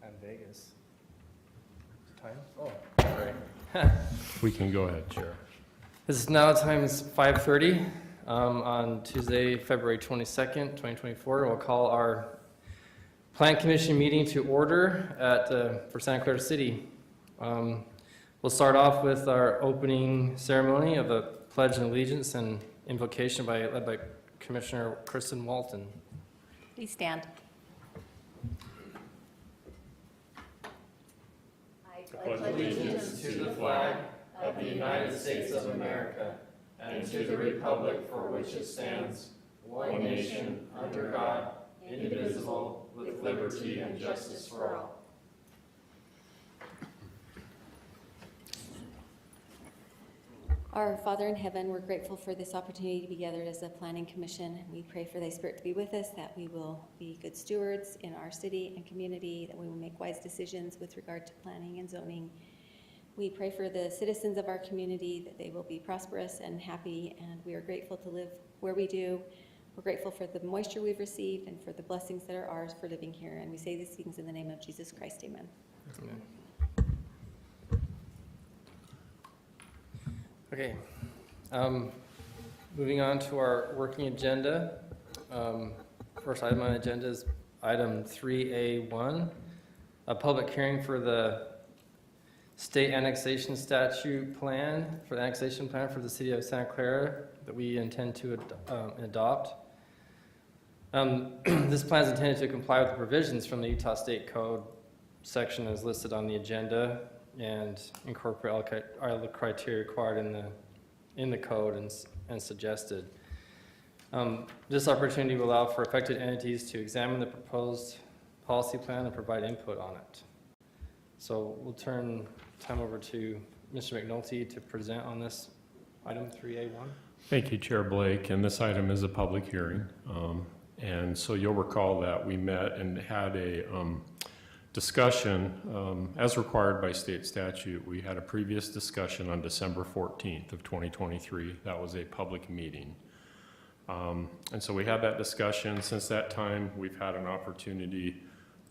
And Vegas. Time? Oh, sorry. We can go ahead, Chair. This is now time is 5:30 on Tuesday, February 22nd, 2024. We'll call our Plan Commission meeting to order for Santa Clara City. We'll start off with our opening ceremony of a pledge of allegiance and invocation led by Commissioner Kristen Walton. Please stand. I pledge allegiance to the flag of the United States of America and to the republic for which it stands, one nation, under God, indivisible, with liberty and justice for all. Our Father in heaven, we're grateful for this opportunity to be gathered as a planning commission. We pray for thy spirit to be with us, that we will be good stewards in our city and community, that we will make wise decisions with regard to planning and zoning. We pray for the citizens of our community, that they will be prosperous and happy, and we are grateful to live where we do. We're grateful for the moisture we've received and for the blessings that are ours for living here. And we say these things in the name of Jesus Christ. Amen. Amen. Okay, moving on to our working agenda. First item on the agenda is item 3A1, a public hearing for the state annexation statute plan, for the annexation plan for the city of Santa Clara that we intend to adopt. This plan is intended to comply with the provisions from the Utah State Code section as listed on the agenda and incorporate all the criteria required in the code and suggested. This opportunity will allow for affected entities to examine the proposed policy plan and provide input on it. So we'll turn time over to Mr. McNulty to present on this item 3A1. Thank you, Chair Blake. And this item is a public hearing. And so you'll recall that we met and had a discussion as required by state statute. We had a previous discussion on December 14th of 2023. That was a public meeting. And so we had that discussion. Since that time, we've had an opportunity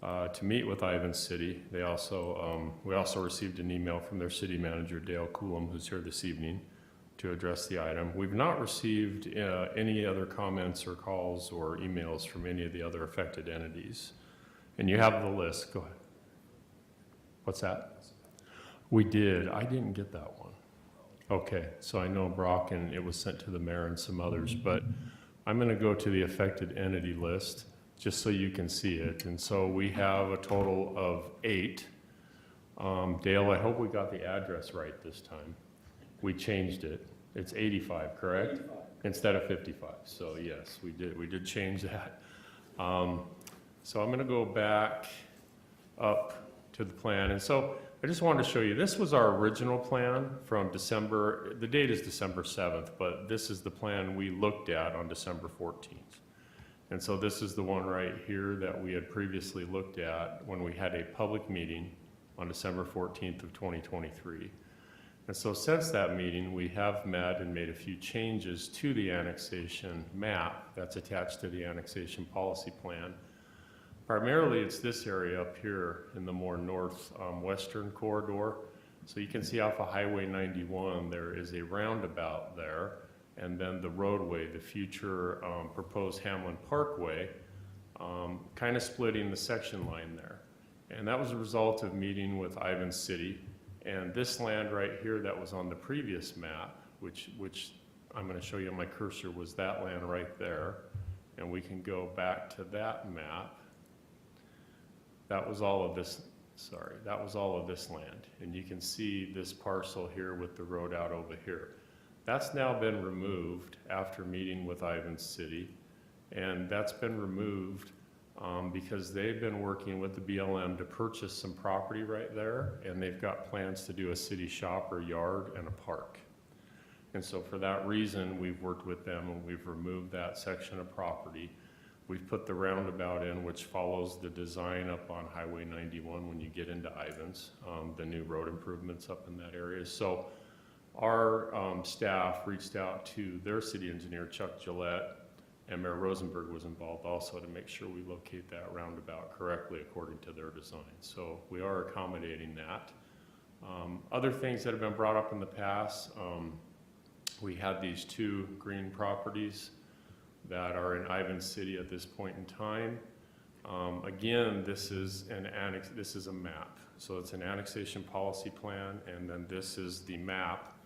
to meet with Ivins City. They also, we also received an email from their city manager, Dale Coulomb, who's here this evening to address the item. We've not received any other comments or calls or emails from any of the other affected entities. And you have the list. Go ahead. What's that? We did. I didn't get that one. Okay, so I know Brock, and it was sent to the mayor and some others, but I'm going to go to the affected entity list just so you can see it. And so we have a total of 8. Dale, I hope we got the address right this time. We changed it. It's 85, correct? 85. Instead of 55. So yes, we did change that. So I'm going to go back up to the plan. And so I just wanted to show you, this was our original plan from December, the date is December 7th, but this is the plan we looked at on December 14th. And so this is the one right here that we had previously looked at when we had a public meeting on December 14th of 2023. And so since that meeting, we have met and made a few changes to the annexation map that's attached to the annexation policy plan. Primarily, it's this area up here in the more northwestern corridor. So you can see off of Highway 91, there is a roundabout there, and then the roadway, the future proposed Hamlin Parkway, kind of splitting the section line there. And that was a result of meeting with Ivins City. And this land right here that was on the previous map, which I'm going to show you on my cursor, was that land right there. And we can go back to that map. That was all of this, that was all of this land. And you can see this parcel here with the road out over here. That's now been removed after meeting with Ivins City. And that's been removed because they've been working with the BLM to purchase some property right there, and they've got plans to do a city shop or yard and a park. And so for that reason, we've worked with them and we've removed that section of property. We've put the roundabout in, which follows the design up on Highway 91 when you get into Ivins, the new road improvements up in that area. So our staff reached out to their city engineer, Chuck Gillette, And Mayor Rosenberg was involved also to make sure we locate that roundabout correctly according to their design. So we are accommodating that. Other things that have been brought up in the past, we had these 2 green properties that are in Ivins City at this point in time. Again, this is a map. So it's an annexation policy plan, and then this is the map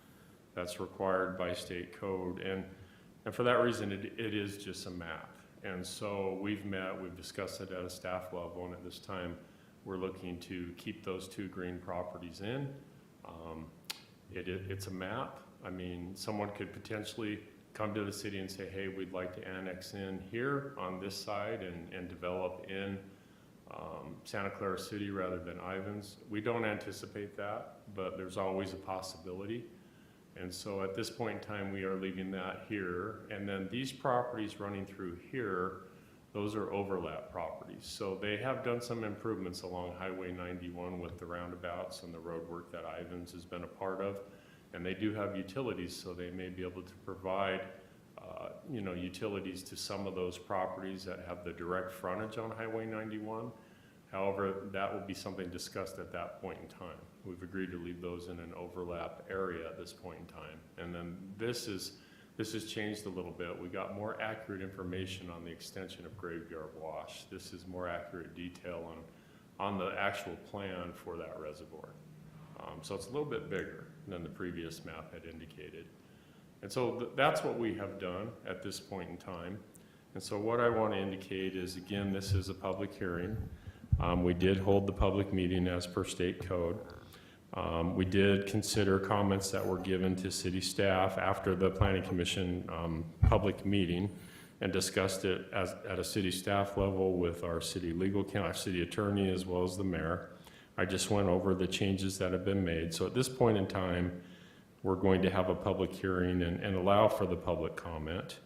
that's required by state code. And for that reason, it is just a map. And so we've discussed it at a staff level, and at this time, we're looking to keep those 2 green properties in. It's a map. I mean, someone could potentially come to the city and say, hey, we'd like to annex in here on this side and develop in Santa Clara City rather than Ivins. We don't anticipate that, but there's always a possibility. And so at this point in time, we are leaving that here. And then these properties running through here, those are overlap properties. So they have done some improvements along Highway 91 with the roundabouts and the road work that Ivins has been a part of. And they do have utilities, so they may be able to provide utilities to some of those properties that have the direct frontage on Highway 91. However, that will be something discussed at that point in time. We've agreed to leave those in an overlap area at this point in time. And then this has changed a little bit. We got more accurate information on the extension of Graveyard Wash. This is more accurate detail on the actual plan for that reservoir. So it's a little bit bigger than the previous map had indicated. And so that's what we have done at this point in time. And so what I want to indicate is, again, this is a public hearing. We did hold the public meeting as per state code. We did consider comments that were given to city staff after the Planning Commission public meeting and discussed it at a city staff level with our city legal counsel, our city attorney, as well as the mayor. I just went over the changes that have been made. So at this point in time, we're going to have a public hearing and allow for the public comment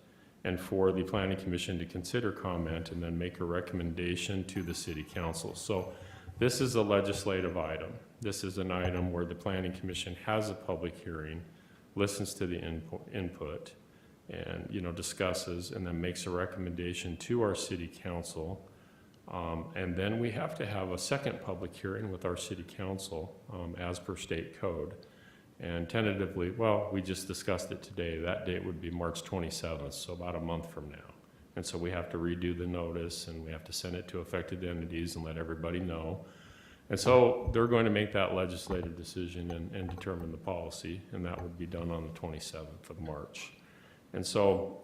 and for the Planning Commission to consider comment and then make a recommendation to the City Council. So this is a legislative item. This is an item where the Planning Commission has a public hearing, listens to the input, and discusses and then makes a recommendation to our City Council. And then we have to have a second public hearing with our City Council as per state code. And tentatively, well, we just discussed it today, that date would be March 27th, so about a month from now. And so we have to redo the notice and we have to send it to affected entities and let everybody know. And so they're going to make that legislative decision and determine the policy, and that would be done on the 27th of March. And so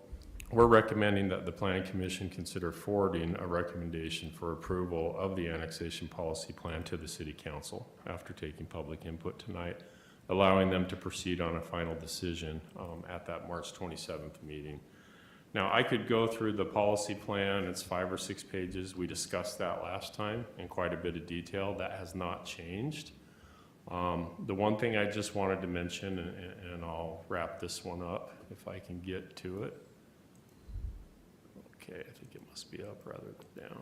we're recommending that the Planning Commission consider forwarding a recommendation for approval of the annexation policy plan to the City Council after taking public input tonight, allowing them to proceed on a final decision at that March 27th meeting. Now, I could go through the policy plan. It's 5 or 6 pages. We discussed that last time in quite a bit of detail. That has not changed. The one thing I just wanted to mention, and I'll wrap this one up if I can get to it. Okay, I think it must be up rather than down.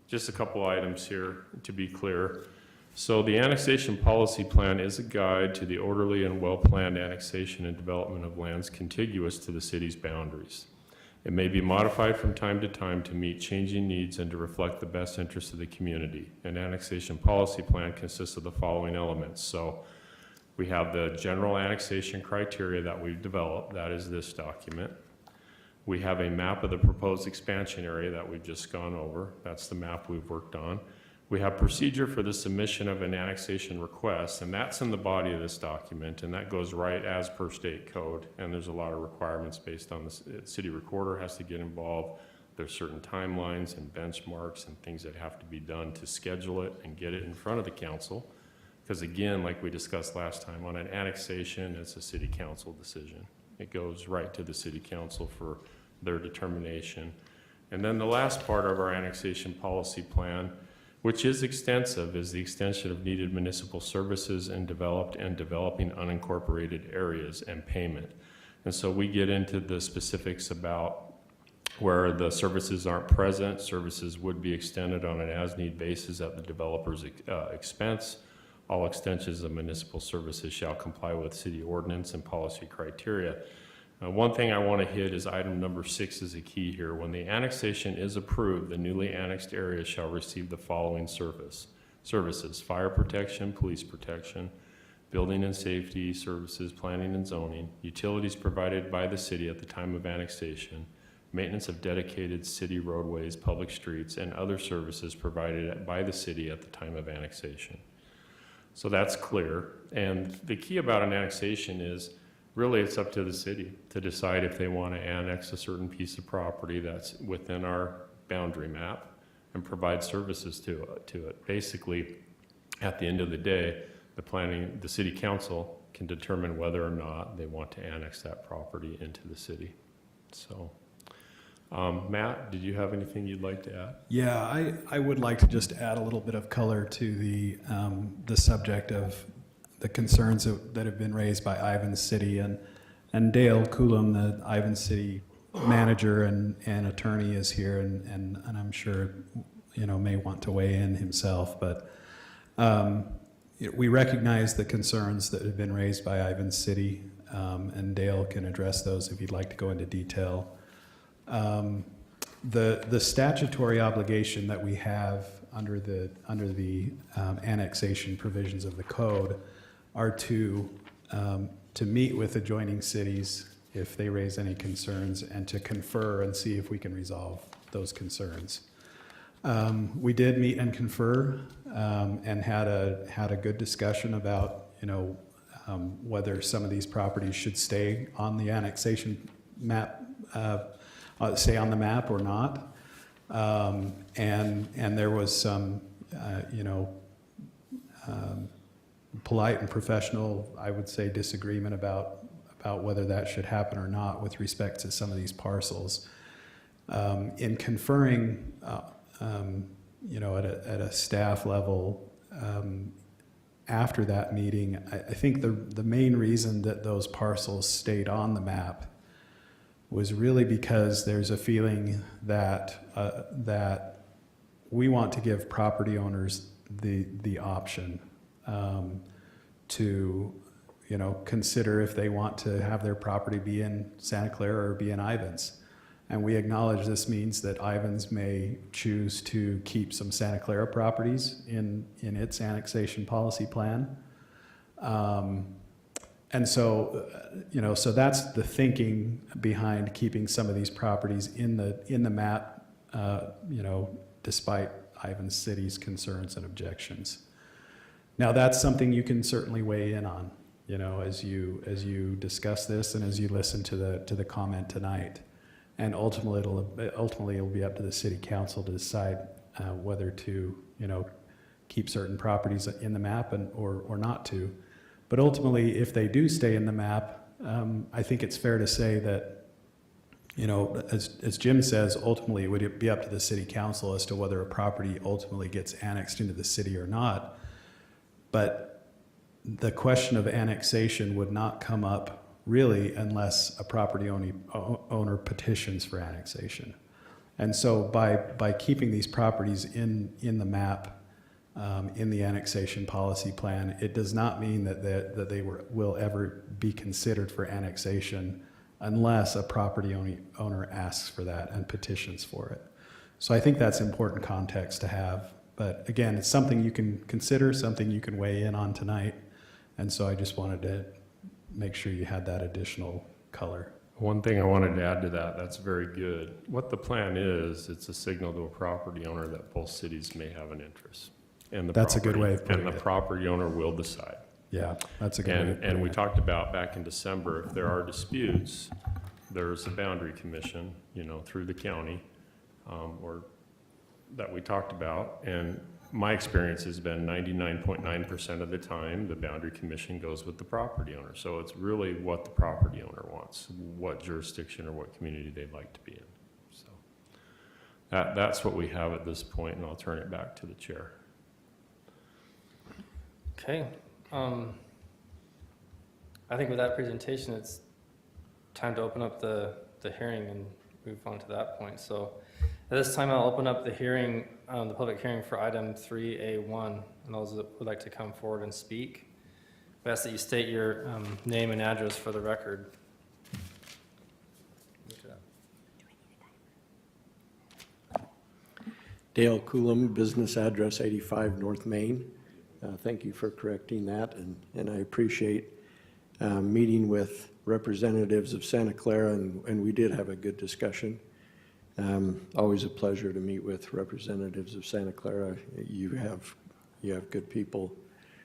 Just a couple items here to be clear. So the annexation policy plan is a guide to the orderly and well-planned annexation and development of lands contiguous to the city's boundaries. It may be modified from time to time to meet changing needs and to reflect the best interests of the community. An annexation policy plan consists of the following elements. So we have the general annexation criteria that we've developed. That is this document. We have a map of the proposed expansion area that we've just gone over. That's the map we've worked on. We have procedure for the submission of an annexation request, and that's in the body of this document, and that goes right as per state code, and there's a lot of requirements based on the city recorder has to get involved. There's certain timelines and benchmarks and things that have to be done to schedule it and get it in front of the council, because again, like we discussed last time, on an annexation, it's a city council decision. It goes right to the city council for their determination. And then the last part of our annexation policy plan, which is extensive, is the extension of needed municipal services and developing unincorporated areas and payment. And so we get into the specifics about where the services aren't present. Services would be extended on an as-need basis at the developer's expense. All extensions of municipal services shall comply with city ordinance and policy criteria. One thing I want to hit is item number 6 is a key here. When the annexation is approved, the newly annexed area shall receive the following services: fire protection, police protection, building and safety services, planning and zoning, utilities provided by the city at the time of annexation, maintenance of dedicated city roadways, public streets, and other services provided by the city at the time of annexation. So that's clear. And the key about an annexation is really it's up to the city to decide if they want to annex a certain piece of property that's within our boundary map and provide services to it. Basically, at the end of the day, the city council can determine whether or not they want to annex that property into the city. So, Matt, did you have anything you'd like to add? Yeah, I would like to just add a little bit of color to the subject of the concerns that have been raised by Ivins City, and Dale Coulomb, the Ivins City manager and attorney, is here, and I'm sure may want to weigh in himself, but we recognize the concerns that have been raised by Ivins City, and Dale can address those if you'd like to go into detail. The statutory obligation that we have under the annexation provisions of the code are to meet with adjoining cities if they raise any concerns, and to confer and see if we can resolve those concerns. We did meet and confer, and had a good discussion about whether some of these properties should stay on the annexation map, stay on the map or not, and there was some polite and professional, I would say, disagreement about whether that should happen or not with respect to some of these parcels. In conferring, at a staff level, after that meeting, I think the main reason that those parcels stayed on the map was really because there's a feeling that we want to give property owners the option to consider if they want to have their property be in Santa Clara or be in Ivins. And we acknowledge this means that Ivins may choose to keep some Santa Clara properties in its annexation policy plan. And so, so that's the thinking behind keeping some of these properties in the map, despite Ivins City's concerns and objections. Now, that's something you can certainly weigh in on, as you discuss this and as you listen to the comment tonight. And ultimately, it'll be up to the city council to decide whether to, keep certain properties in the map or not to. But ultimately, if they do stay in the map, I think it's fair to say that, as Jim says, ultimately it would be up to the city council as to whether a property ultimately gets annexed into the city or not. But the question of annexation would not come up really unless a property owner petitions for annexation. And so by keeping these properties in the map, in the annexation policy plan, it does not mean that they will ever be considered for annexation unless a property owner asks for that and petitions for it. So I think that's important context to have. But again, it's something you can consider, something you can weigh in on tonight. And so I just wanted to make sure you had that additional color. One thing I wanted to add to that's very good. What the plan is, it's a signal to a property owner that both cities may have an interest. And That's a good way of putting it. And the property owner will decide. Yeah, that's a good way of putting it. And we talked about back in December, if there are disputes, there's a boundary commission, through the county, or that we talked about. And my experience has been 99.9% of the time, the boundary commission goes with the property owner. So it's really what the property owner wants, what jurisdiction or what community they'd like to be in. So that's what we have at this point, and I'll turn it back to the chair. Okay. I think with that presentation, it's time to open up the hearing and move on to that point. So at this time, I'll open up the hearing, the public hearing for item 3A1, and those that would like to come forward and speak. We ask that you state your name and address for the record. Dale Coolum, business address 85 North Main. Thank you for correcting that, and I appreciate meeting with representatives of Santa Clara, and we did have a good discussion. Always a pleasure to meet with representatives of Santa Clara. You have good people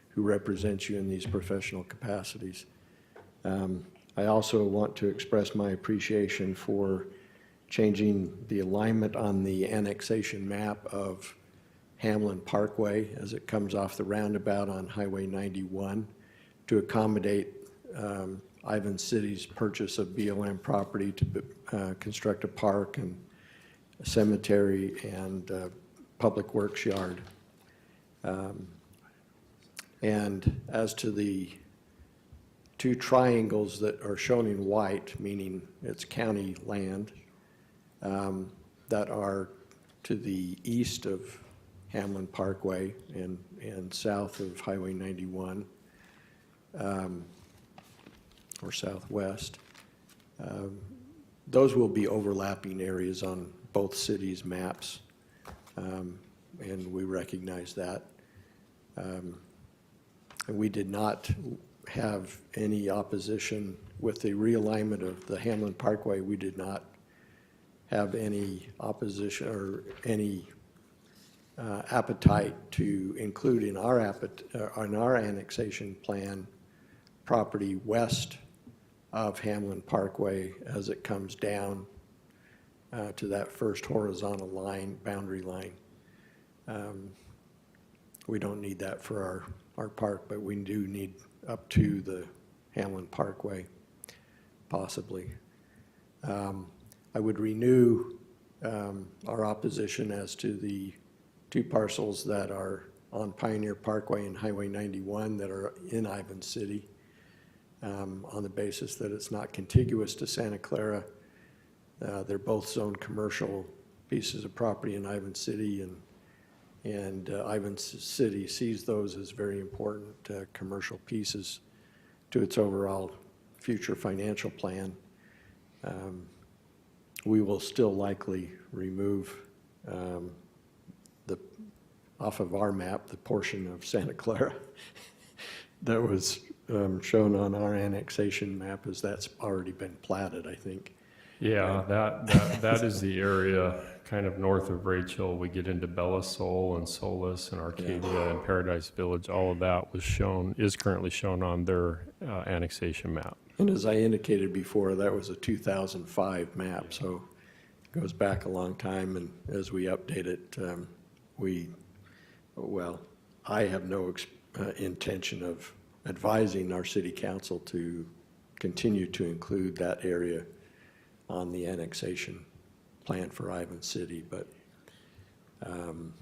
who represent you in these professional capacities. I also want to express my appreciation for changing the alignment on the annexation map of Hamlin Parkway as it comes off the roundabout on Highway 91 to accommodate Ivan City's purchase of BLM property to construct a park and a cemetery and public works yard. And as to the two triangles that are shown in white, meaning it's county land, that are to the east of Hamlin Parkway and south of Highway 91, or southwest. Those will be overlapping areas on both cities' maps, and we recognize that. And we did not have any opposition with the realignment of the Hamlin Parkway. We did not have any opposition or any appetite to include in our annexation plan property west of Hamlin Parkway as it comes down to that first horizontal line, boundary line. We don't need that for our park, but we do need up to the Hamlin Parkway, possibly. I would renew our opposition as to the two parcels that are on Pioneer Parkway and Highway 91 that are in Ivan City, on the basis that it's not contiguous to Santa Clara. They're both zoned commercial pieces of property in Ivan City, and Ivan City sees those as very important commercial pieces to its overall future financial plan. We will still likely remove off of our map the portion of Santa Clara that was shown on our annexation map, as that's already been platted, I think. Yeah, that is the area kind of north of Rachel. We get into Bella Sol and Solis and Arcadia and Paradise Village. All of that is currently shown on their annexation map. And as I indicated before, that was a 2005 map, so it goes back a long time. And as we update it, I have no intention of advising our city council to continue to include that area on the annexation plan for Ivan City, but and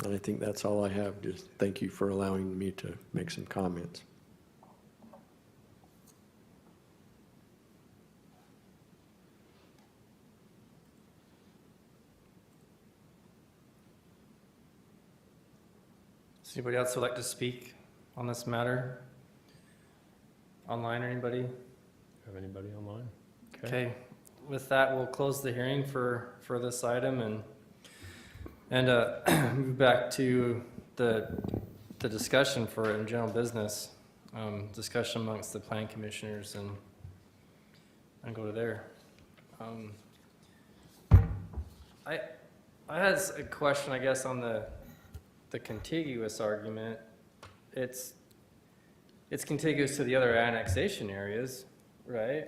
I think that's all I have. Just thank you for allowing me to make some comments. Does anybody else would like to speak on this matter? Online, or anybody? Have anybody online? Okay, with that, we'll close the hearing for this item and move back to the discussion for in general business, discussion amongst the planning commissioners and go to there. I had a question, I guess, on the contiguous argument. It's contiguous to the other annexation areas, right?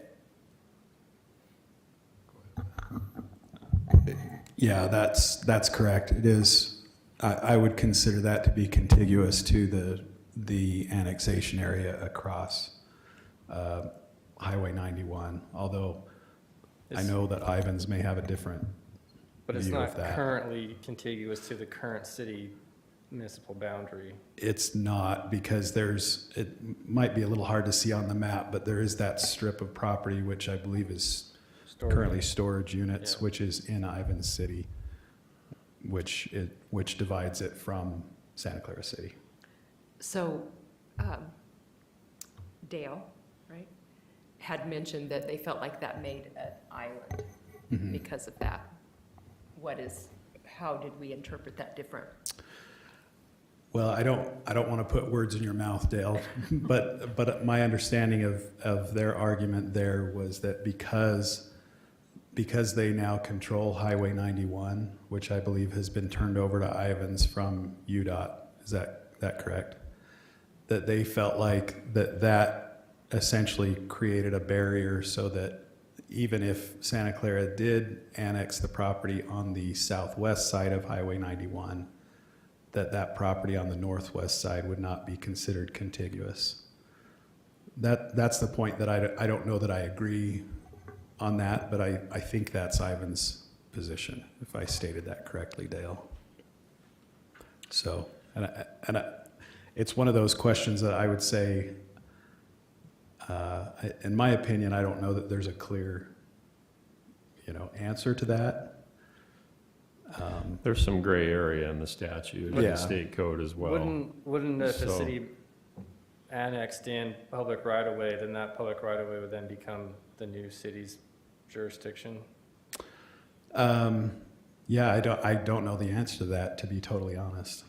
Yeah, that's correct. It is. I would consider that to be contiguous to the annexation area across Highway 91. Although I know that Ivans may have a different But it's view not of that. currently contiguous to the current city municipal boundary. It's not, because it might be a little hard to see on the map, but there is that strip of property which I believe is currently storage units, Yeah. which is in Ivan City, which divides it from Santa Clara City. So Dale, right, had mentioned that they felt like that made an island because of that. how did we interpret that different? Well, I don't want to put words in your mouth, Dale, but my understanding of their argument there was that because they now control Highway 91, which I believe has been turned over to Ivans from UDOT, is that correct? That they felt like that essentially created a barrier so that even if Santa Clara did annex the property on the southwest side of Highway 91, that property on the northwest side would not be considered contiguous. That's the point that I don't know that I agree on that, but I think that's Ivan's position, if I stated that correctly, Dale. So, it's one of those questions that I would say, in my opinion, I don't know that there's a clear, answer to that. There's some gray area in the statute, and Yeah. the state code as well. Wouldn't if the So- city annexed in public right-of-way, then that public right-of-way would then become the new city's jurisdiction? Yeah, I don't know the answer to that, to be totally honest.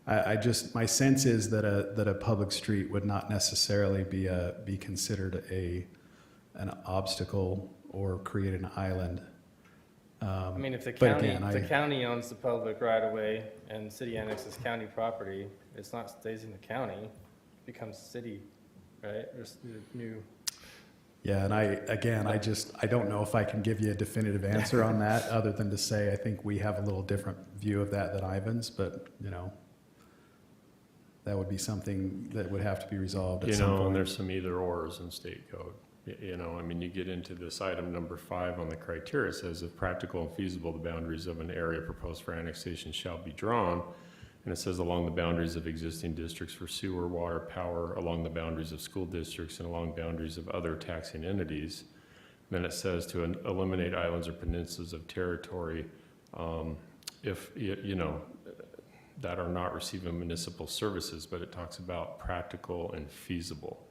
My sense is that a public street would not necessarily be considered an obstacle or create an island. I mean, if the But county, again, the county owns the public right-of-way and the city annexes county property, it's not stays in the county, it becomes city, right? There's the new. Yeah, and I don't know if I can give you a definitive answer on that, other than to say I think we have a little different view of that than Ivan's, but, that would be something that would have to be resolved at some And point. there's some either ors in state code. You get into this item number 5 on the criteria, it says if practical and feasible, the boundaries of an area proposed for annexation shall be drawn. And it says along the boundaries of existing districts for sewer, water, power, along the boundaries of school districts, and along boundaries of other taxing entities. Then it says to eliminate islands or peninsulas of territory if, that are not receiving municipal services, but it talks about practical and feasible,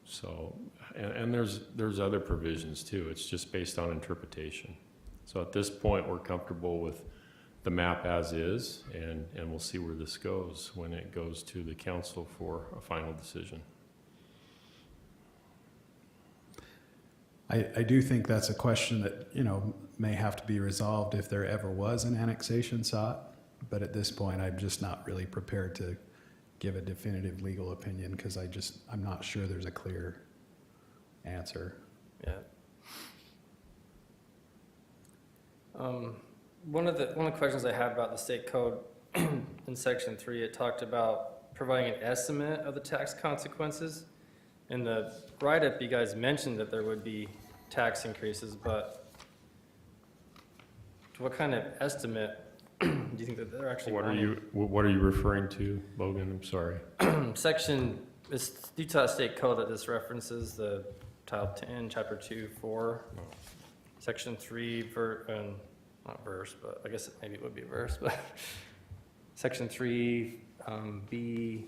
So, and there's other provisions too. It's just based on interpretation. So at this point, we're comfortable with the map as is, and we'll see where this goes when it goes to the council for a final decision. I do think that's a question that, may have to be resolved if there ever was an annexation sought. But at this point, I'm just not really prepared to give a definitive legal opinion because I'm not sure there's a clear answer. Yeah. One of the questions I had about the state code in section 3, it talked about providing an estimate of the tax consequences. In the write-up, you guys mentioned that there would be tax increases, but what kind of estimate do you think that they're actually What wanting? are you referring to, Logan? I'm sorry. Section, it's Utah State Code that this references, the Title 10, Chapter 2, 4, Section 3, not verse, but I guess maybe it would be a verse, but Section 3, B5.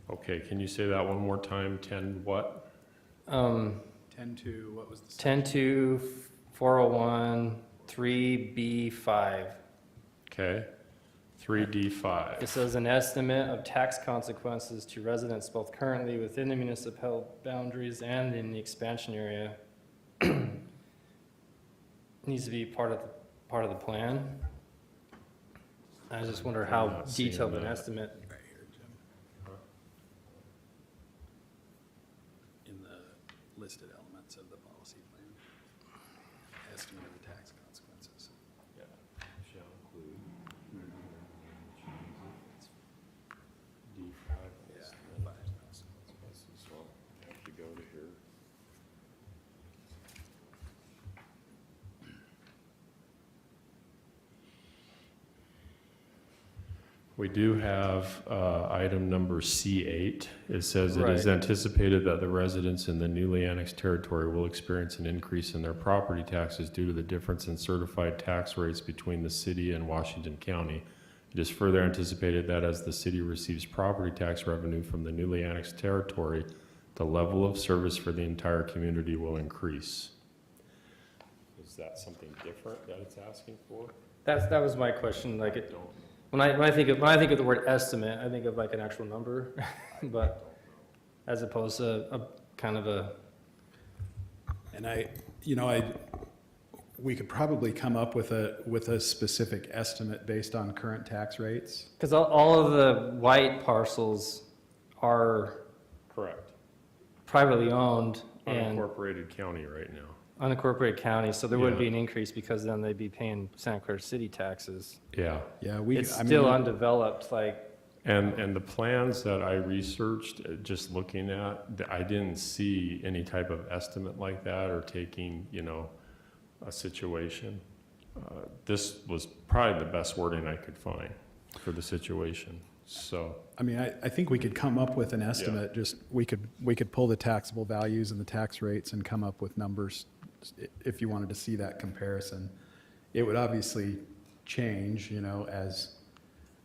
Okay, can you say that one more time? 10 what? 10-2, what was the? 10-2, 401, 3B5. Okay, 3D5. It says an estimate of tax consequences to residents both currently within the municipal boundaries and in the expansion area. Needs to be part of the plan. I just wonder I'm how not seeing detailed an that. estimate. Right here, Jim. In the listed elements of the policy plan. Estimate of the tax consequences. Shall include. D5. Yeah. So I have to go to here. We do have item number C8. It says it is Right. anticipated that the residents in the newly annexed territory will experience an increase in their property taxes due to the difference in certified tax rates between the city and Washington County. It is further anticipated that as the city receives property tax revenue from the newly annexed territory, The level of service for the entire community will increase. Is that something different that it's asking for? That was my question, like, I don't. when I think of the word estimate, I think of like an actual number, but as opposed to a kind of a, And we could probably come up with a specific estimate based on current tax rates. because all of the white parcels are Correct. privately owned and Unincorporated county right now. unincorporated county, so there wouldn't be Yeah. an increase because then they'd be paying Santa Clara City taxes. Yeah. Yeah, It's still undeveloped, like, And the plans that I researched, just looking at, I didn't see any type of estimate like that or taking, a situation. This was probably the best wording I could find for the situation, so. I mean, I think we could come up with an estimate, just, we could pull the taxable values and the tax rates and come up with numbers if you wanted to see that comparison. It would obviously change,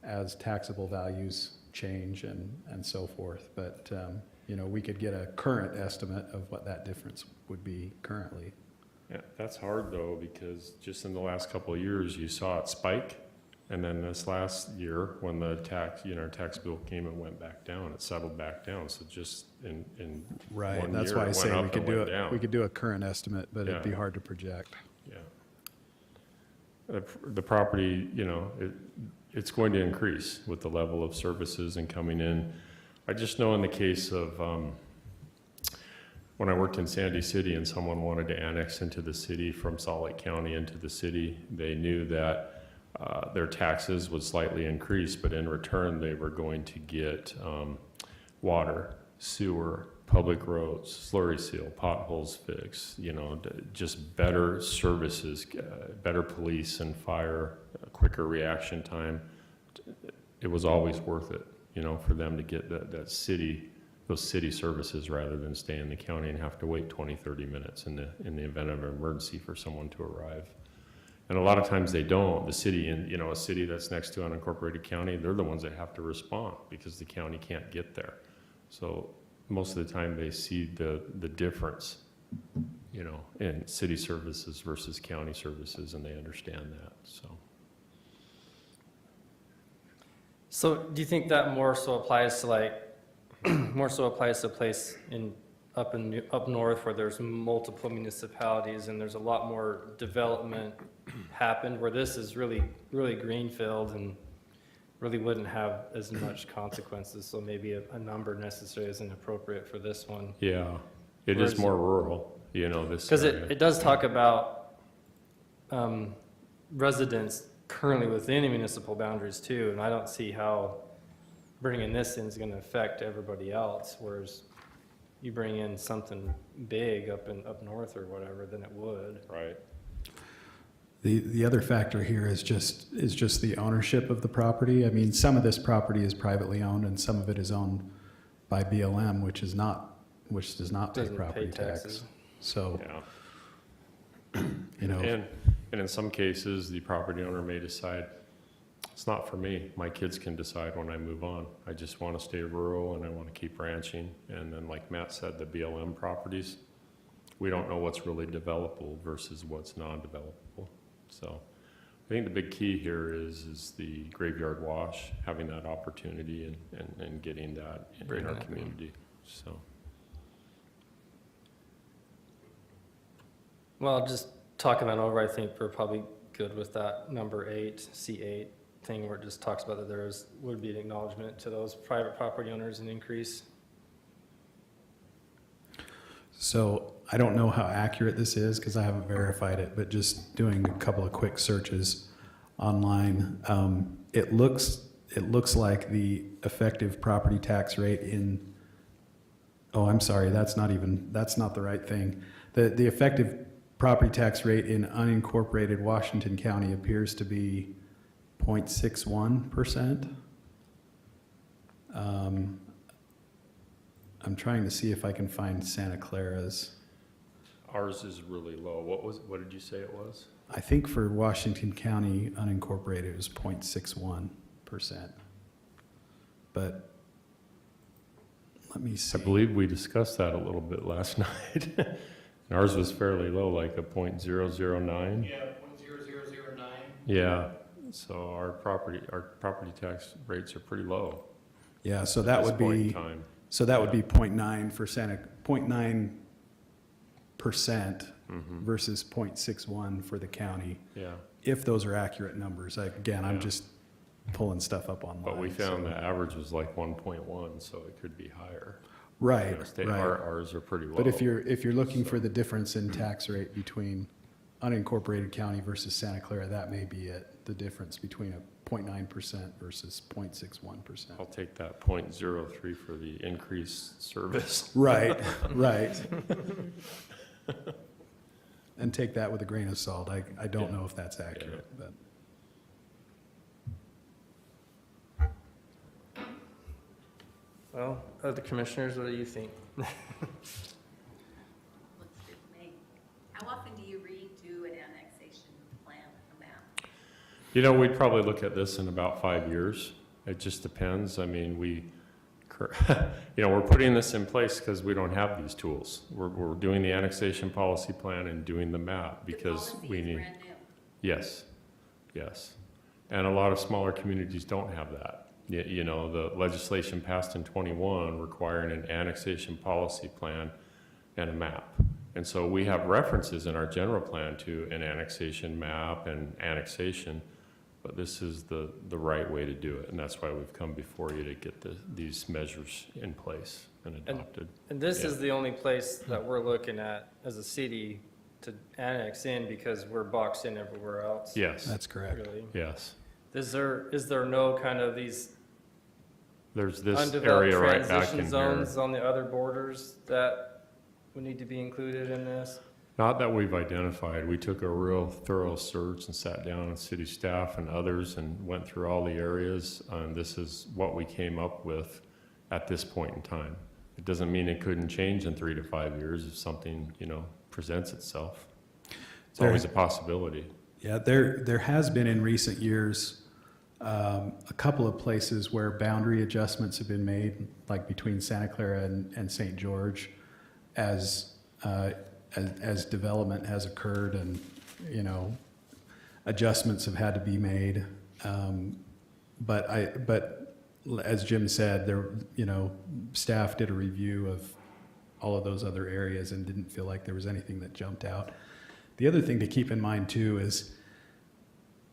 as taxable values change and so forth. But, we could get a current estimate of what that difference would be currently. Yeah, that's hard though, because just in the last couple of years, you saw it spike. And then this last year, when the tax bill came and went back down, it settled back down. So just in Right, one that's year, why I it say went we up could and do went it, down. we could do a current estimate, but it'd be Yeah. hard to project. Yeah. The property, it's going to increase with the level of services and coming in. I just know in the case of, when I worked in Sandy City and someone wanted to annex into the city from Salt Lake County into the city, they knew that their taxes would slightly increase, but in return, they were going to get water, sewer, public roads, slurry seal, potholes fixed, just better services, better police and fire, quicker reaction time. It was always worth it, for them to get those city services rather than stay in the county and have to wait 20, 30 minutes in the event of an emergency for someone to arrive. And a lot of times they don't. The city, a city that's next to an unincorporated county, they're the ones that have to respond because the county can't get there. So most of the time they see the difference, in city services versus county services, and they understand that, so. so do you think that more so applies to a place up north where there's multiple municipalities and there's a lot more development happened, where this is really, really greenfield and really wouldn't have as much consequences, so maybe a number necessarily isn't appropriate for this one. Yeah, it Whereas- is more rural, this Because area. it does talk about residents currently within the municipal boundaries too, and I don't see how bringing this in is going to affect everybody else, whereas you bring in something big up north or whatever, then it would. Right, The other factor here is just the ownership of the property. I mean, some of this property is privately owned and some of it is owned by BLM, which does not pay Doesn't property pay tax. taxes. So, yeah. And in some cases, the property owner may decide, it's not for me. My kids can decide when I move on. I just want to stay rural and I want to keep ranching. And then like Matt said, the BLM properties, we don't know what's really developable versus what's non-developable. So I think the big key here is the graveyard wash, having that opportunity and getting that in Bringing our that in. community, so. Well, just talking that over, I think we're probably good with that number 8, C8 thing, where it just talks about that would be an acknowledgement to those private property owners, an increase. so I don't know how accurate this is because I haven't verified it, but just doing a couple of quick searches online, it looks like the effective property tax rate I'm sorry, that's not the right thing. The effective property tax rate in unincorporated Washington County appears to be 0.61%. I'm trying to see if I can find Santa Clara's. Ours is really low. What did you say it was? I think for Washington County unincorporated, it was 0.61%. But let me see. I believe we discussed that a little bit last night. And ours was fairly low, like a .009. Yeah, 0.0009. Yeah, so our property tax rates are pretty low. Yeah, so at that this would point in be, time. so that would be 0.9 for 0.9% Mhm. versus 0.61 for the county, Yeah, if those are accurate numbers. Again, I'm Yeah. just pulling stuff up online. but we found so- the average was like 1.1, so it could be higher. Right, You know, state- right. Ours are pretty low. But if you're looking for the difference in tax rate between unincorporated county versus Santa Clara, that may be it, the difference between a 0.9% versus 0.61%. I'll take that .03 for the increased service. Right, right. And take that with a grain of salt. I don't Yeah. know if that's accurate, but. Well, the commissioners, what do you think? Looks good to me. How often do you redo an annexation plan, a map? You know, we'd probably look at this in about 5 years. It just depends. I mean, we're putting this in place because we don't have these tools. We're doing the annexation policy plan and doing the map because The we policy is need. brand new. Yes, yes. And a lot of smaller communities don't have that. You know, the legislation passed in '21 requiring an annexation policy plan and a map. And so we have references in our general plan to an annexation map and annexation, but this is the right way to do it. And that's why we've come before you to get these measures in place and adopted. And this Yeah. is the only place that we're looking at as a city to annex in because we're boxed in everywhere else. Yes, That's correct. Really. yes. Is there no kind of these There's this undeveloped area right back transition in here. zones on the other borders that would need to be included in this? Not that we've identified. We took a real thorough search and sat down with city staff and others and went through all the areas. And this is what we came up with at this point in time. It doesn't mean it couldn't change in 3 to 5 years if something, presents itself. It's There- always a possibility. Yeah, there has been in recent years a couple of places where boundary adjustments have been made, like between Santa Clara and St. George, as development has occurred and, adjustments have had to be made. But as Jim said, staff did a review of all of those other areas and didn't feel like there was anything that jumped out. The other thing to keep in mind too is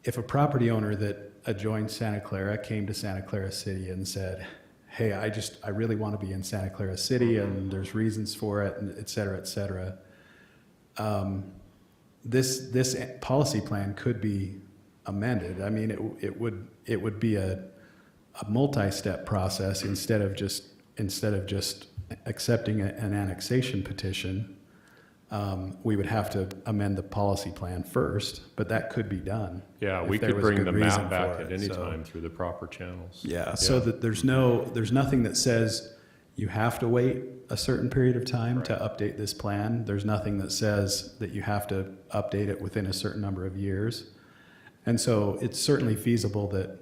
if a property owner that adjoined Santa Clara came to Santa Clara City and said, hey, I really want to be in Santa Clara City and there's reasons for it, and et cetera, et cetera. This policy plan could be amended. I mean, it would be a multi-step process instead of just accepting an annexation petition. We would have to amend the policy plan first, but that could be done. Yeah, if we there could was bring good the reason map back for at it, any so- time through the proper channels. Yeah, so that there's nothing that says you have to wait a certain period of time to update this plan. There's nothing that says that you have to update it within a certain number of years. And so it's certainly feasible that,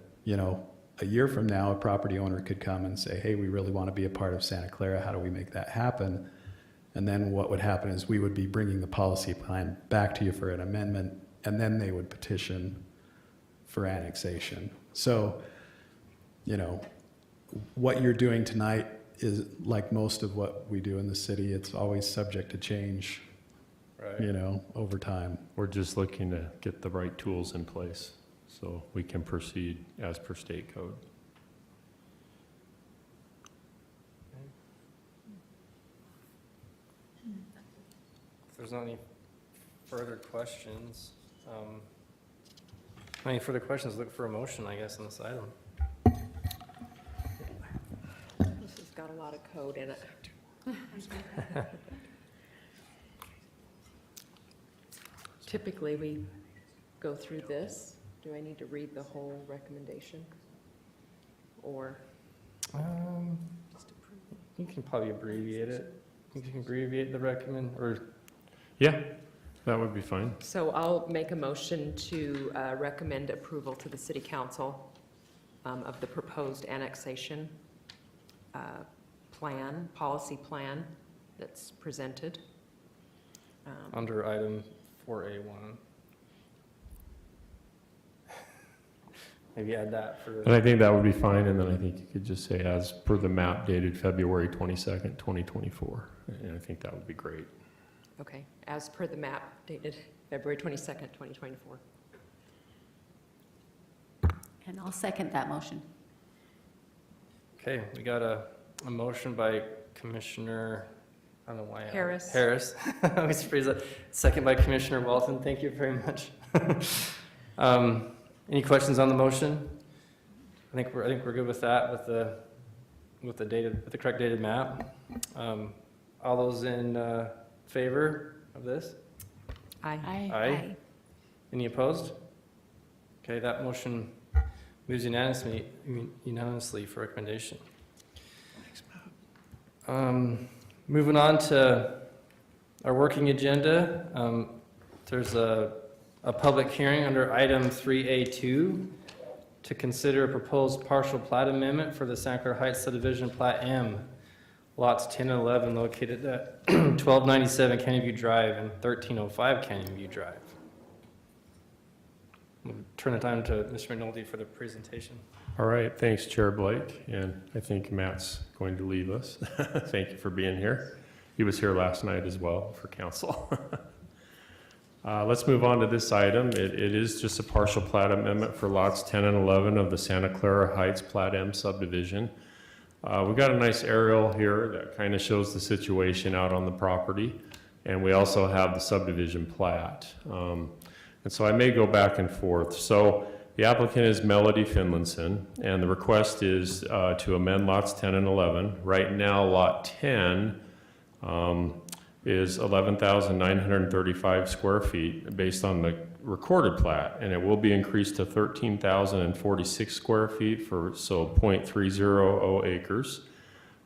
a year from now, a property owner could come and say, hey, we really want to be a part of Santa Clara. How do we make that happen? And then what would happen is we would be bringing the policy plan back to you for an amendment, and then they would petition for annexation. So, what you're doing tonight is like most of what we do in the city. It's always subject to change, Right. over time. We're just looking to get the right tools in place so we can proceed as per state code. If there's not any further questions, look for a motion, I guess, on this item. This has got a lot of code in it. Typically, we go through this. Do I need to read the whole recommendation? Or just approve it? You can probably abbreviate it. You can abbreviate the recommend, or Yeah, that would be fine. So I'll make a motion to recommend approval to the city council of the proposed annexation plan, policy plan that's presented. Under item 4A1. Maybe add that for And the, I think that would be fine, and then I think you could just say as per the map dated February 22nd, 2024. And I think that would be great. Okay, as per the map dated February 22nd, 2024. And I'll second that motion. okay, we got a motion by Commissioner, I don't know why. Harris. Harris. I always phrase that. Second by Commissioner Walton. Thank you very much. Any questions on the motion? I think we're good with that, with the correct dated map. All those in favor of this? Aye. Aye. Any opposed? Okay, that motion moves unanimously for recommendation. Moving on to our working agenda, there's a public hearing under item 3A2 to consider a proposed partial plat amendment for the Santa Clara Heights subdivision Plat M, lots 10 and 11 located at 1297 Canyon View Drive and 1305 Canyon View Drive. We'll turn the time to Mr. McNulty for the presentation. All right, thanks, Chair Blake, and I think Matt's going to leave us. Thank you for being here. He was here last night as well for council. Let's move on to this item. It is just a partial plat amendment for lots 10 and 11 of the Santa Clara Heights Plat M subdivision. We've got a nice aerial here that kind of shows the situation out on the property, and we also have the subdivision plat. And so I may go back and forth. So the applicant is Melody Finlinson, and the request is to amend lots 10 and 11. Right now, lot 10 is 11,935 square feet based on the recorded plat, and it will be increased to 13,046 square feet for, so 0.300 acres.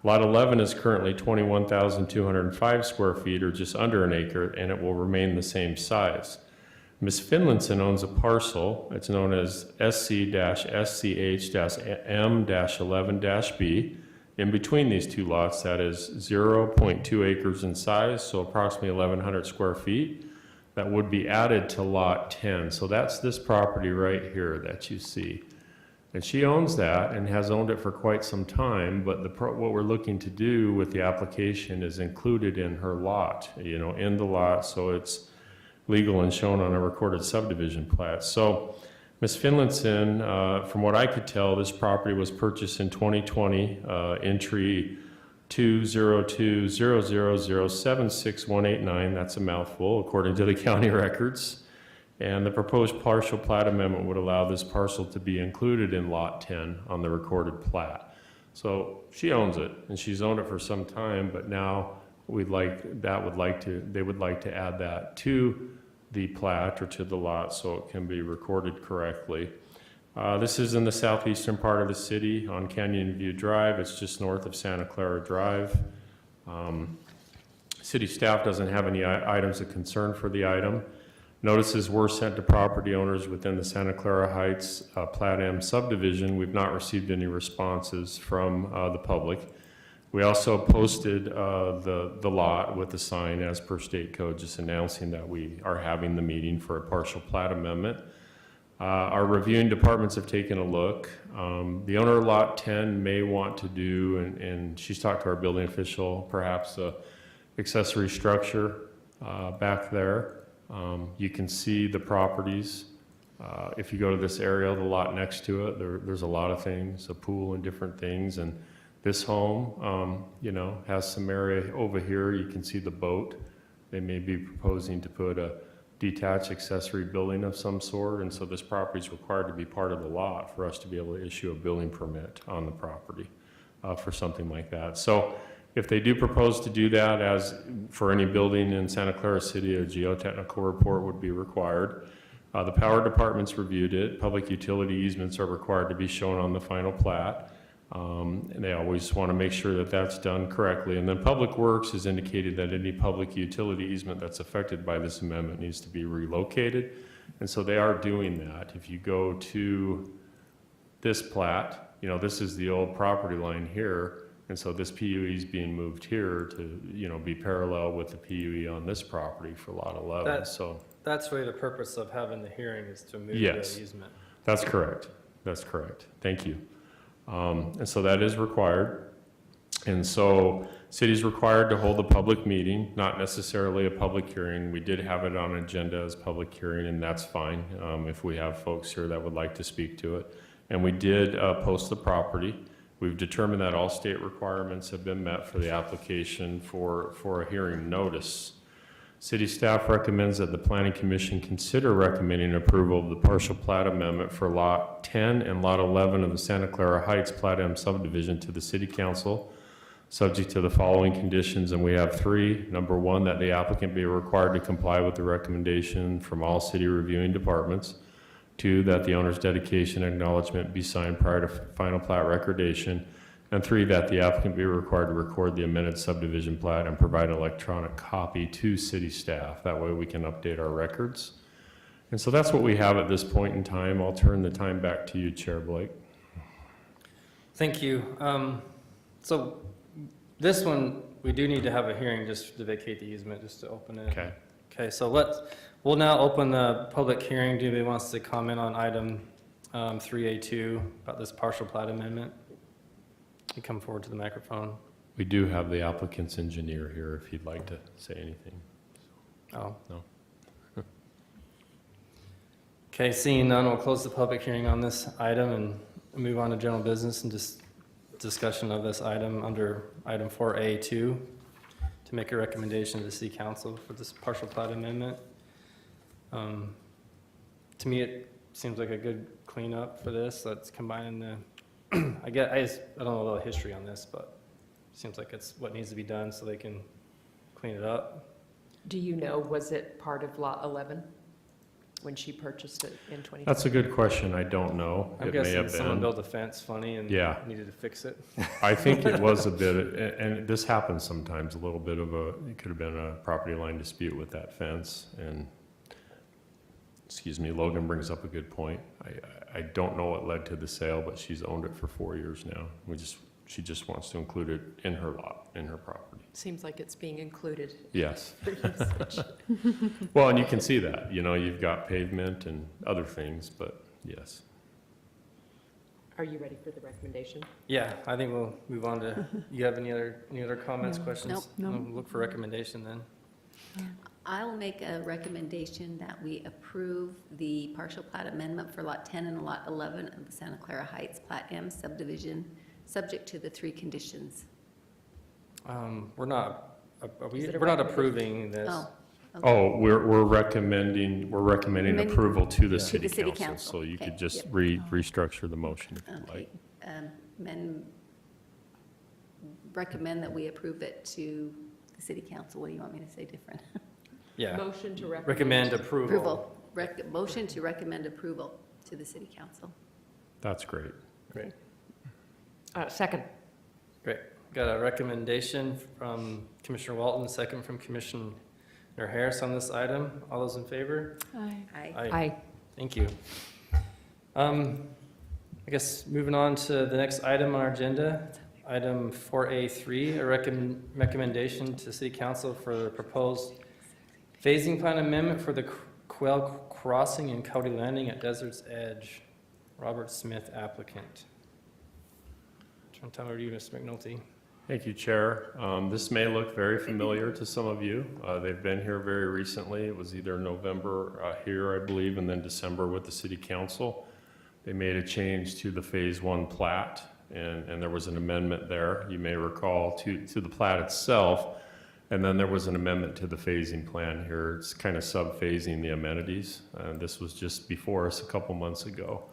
Lot 11 is currently 21,205 square feet, or just under an acre, and it will remain the same size. Ms. Finlinson owns a parcel. It's known as SC-SCH-M-11-B. In between these two lots, that is 0.2 acres in size, so approximately 1,100 square feet. That would be added to lot 10. So that's this property right here that you see. And she owns that and has owned it for quite some time, but what we're looking to do with the application is included in her lot, in the lot, so it's legal and shown on a recorded subdivision plat. So Ms. Finlinson, from what I could tell, this property was purchased in 2020, entry 20200076189, that's a mouthful, according to the county records. And the proposed partial plat amendment would allow this parcel to be included in lot 10 on the recorded plat. So she owns it, and she's owned it for some time, but now they would like to add that to the plat or to the lot so it can be recorded correctly. This is in the southeastern part of the city on Canyon View Drive. It's just north of Santa Clara Drive. City staff doesn't have any items of concern for the item. Notices were sent to property owners within the Santa Clara Heights Plat M subdivision. We've not received any responses from the public. We also posted the lot with the sign as per state code, just announcing that we are having the meeting for a partial plat amendment. Our reviewing departments have taken a look. The owner of lot 10 may want to do, and she's talked to our building official, perhaps a accessory structure back there. You can see the properties. If you go to this area, the lot next to it, there's a lot of things, a pool and different things. And this home, has some area over here. You can see the boat. They may be proposing to put a detached accessory building of some sort. And so this property is required to be part of the lot for us to be able to issue a building permit on the property for something like that. So if they do propose to do that, as for any building in Santa Clara City, a geotechnical report would be required. The power department's reviewed it. Public utility easements are required to be shown on the final plat. And they always want to make sure that that's done correctly. And then Public Works has indicated that any public utility easement that's affected by this amendment needs to be relocated. And so they are doing that. If you go to this plat, this is the old property line here. And so this PUE is being moved here to, be parallel with the PUE on this property for Lot 11, That- so. That's really the purpose of having the hearing, is to move Yes. the easement. That's correct. That's correct. Thank you. And so that is required. And so city's required to hold a public meeting, not necessarily a public hearing. We did have it on agenda as public hearing, and that's fine if we have folks here that would like to speak to it. And we did post the property. We've determined that all state requirements have been met for the application for a hearing notice. City staff recommends that the Planning Commission consider recommending approval of the partial plat amendment for Lot 10 and Lot 11 of the Santa Clara Heights Plat M subdivision to the City Council, subject to the following conditions, and we have 3. Number 1, that the applicant be required to comply with the recommendation from all city reviewing departments. 2, that the owner's dedication acknowledgement be signed prior to final plat recordation. And 3, that the applicant be required to record the amended subdivision plat and provide an electronic copy to city staff. That way we can update our records. And so that's what we have at this point in time. I'll turn the time back to you, Chair Blake. Thank you. So this one, we do need to have a hearing just to vacate the easement, just to open it. Okay. Okay, so we'll now open the public hearing. Do anybody wants to comment on item 3A2 about this partial plat amendment? You come forward to the microphone. We do have the applicant's engineer here if he'd like to say anything. Oh. No. Okay, seeing none, we'll close the public hearing on this item and move on to general business and just discussion of this item under item 4A2 to make a recommendation to the city council for this partial plat amendment. To me, it seems like a good cleanup for this. Let's combine the, I don't know a little history on this, but it seems like it's what needs to be done so they can clean it up. Do you know, was it part of Lot 11 when she purchased it in 2020? That's a good question. I don't know. I'm It may guessing have someone been. built a fence funny and Yeah. needed to fix it. I think it was a bit, and this happens sometimes, a little bit of it could have been a property line dispute with that fence. And, excuse me, Logan brings up a good point. I don't know what led to the sale, but she's owned it for 4 years now. She just wants to include it in her lot, in her property. Seems like it's being included Yes. for usage. Well, and you can see that, you've got pavement and other things, but yes. Are you ready for the recommendation? Yeah, I think we'll move on to, you have any other comments, questions? Nope. We'll look for recommendation then. I'll make a recommendation that we approve the partial plat amendment for Lot 10 and Lot 11 of the Santa Clara Heights Plat M subdivision, subject to the 3 conditions. We're not, Is it a we're not recommendation? approving this. Oh, okay. Oh, we're recommending Recommending approval to the to city the city council. council. So you could Okay, just yep. restructure the motion if you'd Okay. like. Recommend that we approve it to the city council. What do you want me to say different? Yeah, Motion to recommend approval. Motion to recommend approval to the city council. That's great. Great, Second. great. Got a recommendation from Commissioner Walton, second from Commissioner Harris on this item. All those in favor? Aye. Aye. Thank you. I guess moving on to the next item on our agenda, item 4A3, a recommendation to City Council for the proposed phasing plan amendment for the Quail Crossing and Coyote Landing at Desert's Edge. Robert Smith applicant. Turn time over to you, Mr. McNulty. Thank you, Chair. This may look very familiar to some of you. They've been here very recently. It was either November here, I believe, and then December with the City Council. They made a change to the Phase 1 plat, and there was an amendment there, you may recall, to the plat itself. And then there was an amendment to the phasing plan here. It's kind of sub-phasing the amenities. This was just before us a couple months ago.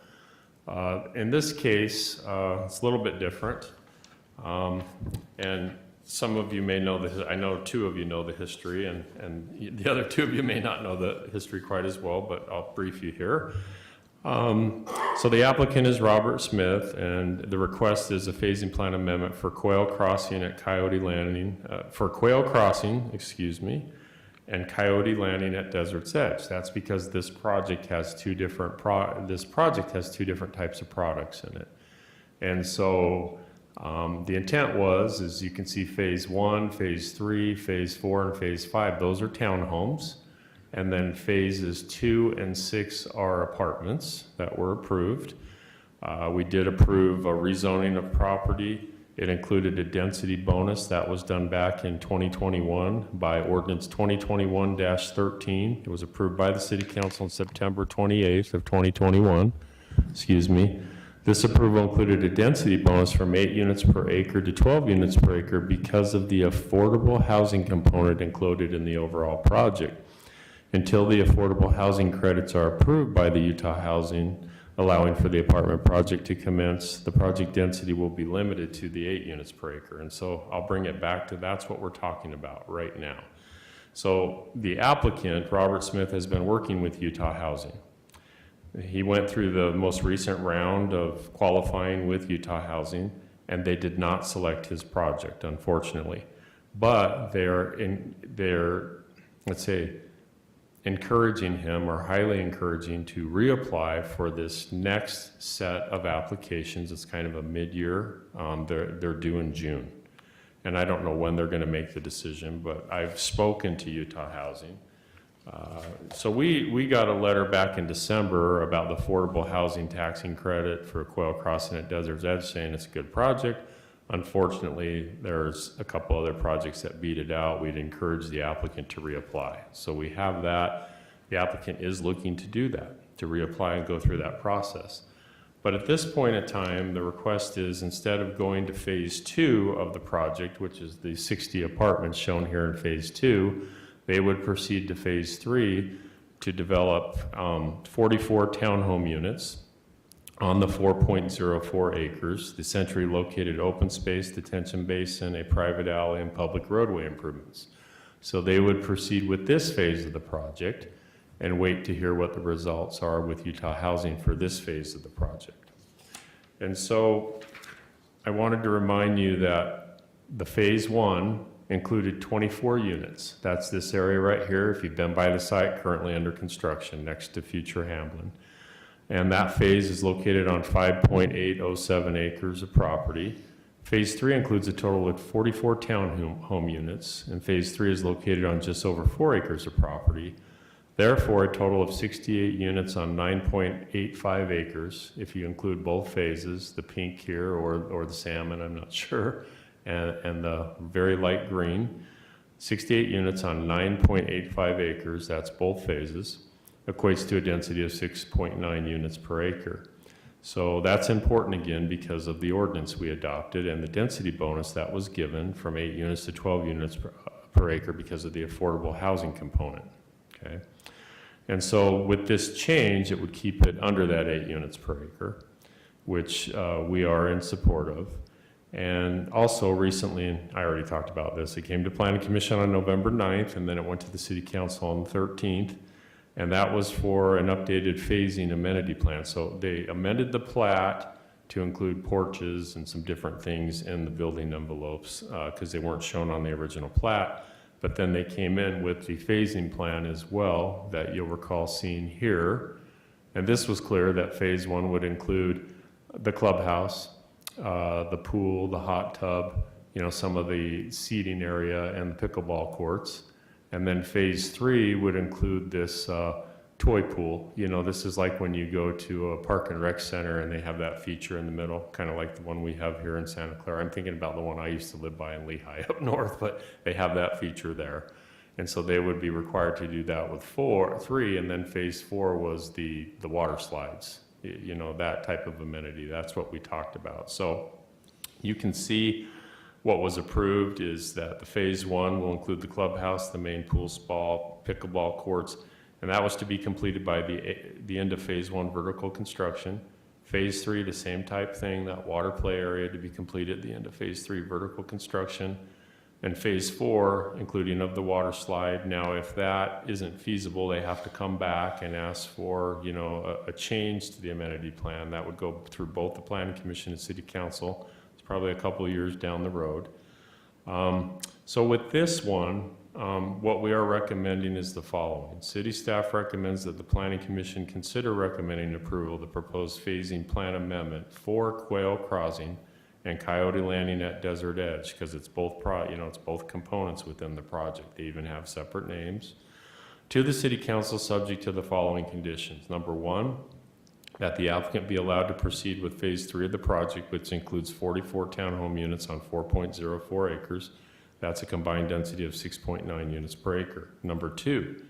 In this case, it's a little bit different. And some of you may know I know 2 of you know the history, and the other 2 of you may not know the history quite as well, but I'll brief you here. So the applicant is Robert Smith, and the request is a phasing plan amendment for Quail Crossing at Coyote Landing, and Coyote Landing at Desert's Edge. That's because this project has 2 different types of products in it. And so The intent was, as you can see, phase 1, phase 3, phase 4, and phase 5, those are townhomes. And then phases 2 and 6 are apartments that were approved. We did approve a rezoning of property. It included a density bonus that was done back in 2021 by ordinance 2021-13. It was approved by the City Council on September 28th of 2021. Excuse me. This approval included a density bonus from 8 units per acre to 12 units per acre because of the affordable housing component included in the overall project. Until the affordable housing credits are approved by the Utah Housing, allowing for the apartment project to commence, the project density will be limited to the 8 units per acre. And so I'll bring it back to that's what we're talking about right now. So the applicant, Robert Smith, has been working with Utah Housing. He went through the most recent round of qualifying with Utah Housing, and they did not select his project, unfortunately. But they're let's say, encouraging him, or highly encouraging, to reapply for this next set of applications. It's kind of a mid-year. They're due in June. And I don't know when they're going to make the decision, but I've spoken to Utah Housing. So we got a letter back in December about the affordable housing taxing credit for Quail Crossing at Desert's Edge, saying it's a good project. Unfortunately, there's a couple other projects that beat it out. We'd encourage the applicant to reapply. So we have that. The applicant is looking to do that, to reapply and go through that process. But at this point in time, the request is, instead of going to phase 2 of the project, which is the 60 apartments shown here in phase 2, they would proceed to phase 3 to develop 44 townhome units on the 4.04 acres, the centrally located open space, detention basin, a private alley, and public roadway improvements. So they would proceed with this phase of the project and wait to hear what the results are with Utah Housing for this phase of the project. And so I wanted to remind you that the phase 1 included 24 units. That's this area right here, if you've been by the site, currently under construction next to future Hamblin. And that phase is located on 5.807 acres of property. Phase 3 includes a total of 44 townhome units, and phase 3 is located on just over 4 acres of property. Therefore, a total of 68 units on 9.85 acres, if you include both phases, the pink here or the salmon, I'm not sure, and the very light green. 68 units on 9.85 acres, that's both phases, equates to a density of 6.9 units per acre. So that's important again because of the ordinance we adopted and the density bonus that was given from 8 units to 12 units per acre because of the affordable housing component, okay? And so with this change, it would keep it under that 8 units per acre, which we are in support of. And also recently, and I already talked about this, it came to Planning Commission on November 9th, and then it went to the City Council on the 13th. And that was for an updated phasing amenity plan. So they amended the plat to include porches and some different things in the building envelopes because they weren't shown on the original plat. But then they came in with the phasing plan as well that you'll recall seeing here. And this was clear that phase 1 would include the clubhouse, the pool, the hot tub, some of the seating area and the pickleball courts. And then phase 3 would include this toy pool. This is like when you go to a park and rec center and they have that feature in the middle, kind of like the one we have here in Santa Clara. I'm thinking about the one I used to live by in Lehigh up north, but they have that feature there. And so they would be required to do that with 3, and then phase 4 was the water slides, that type of amenity. That's what we talked about. So you can see what was approved is that the phase 1 will include the clubhouse, the main pool spa, pickleball courts, and that was to be completed by the end of phase 1 vertical construction. Phase 3, the same type thing, that water play area to be completed at the end of phase 3 vertical construction. And phase 4, including of the water slide. Now, if that isn't feasible, they have to come back and ask for, a change to the amenity plan. That would go through both the Planning Commission and City Council. Probably a couple of years down the road. So with this one, what we are recommending is the following. City staff recommends that the Planning Commission consider recommending approval of the proposed phasing plan amendment for Quail Crossing and Coyote Landing at Desert Edge, because it's both it's both components within the project. They even have separate names. To the city council, subject to the following conditions. Number one, that the applicant be allowed to proceed with phase 3 of the project, which includes 44 townhome units on 4.04 acres. That's a combined density of 6.9 units per acre. Number two,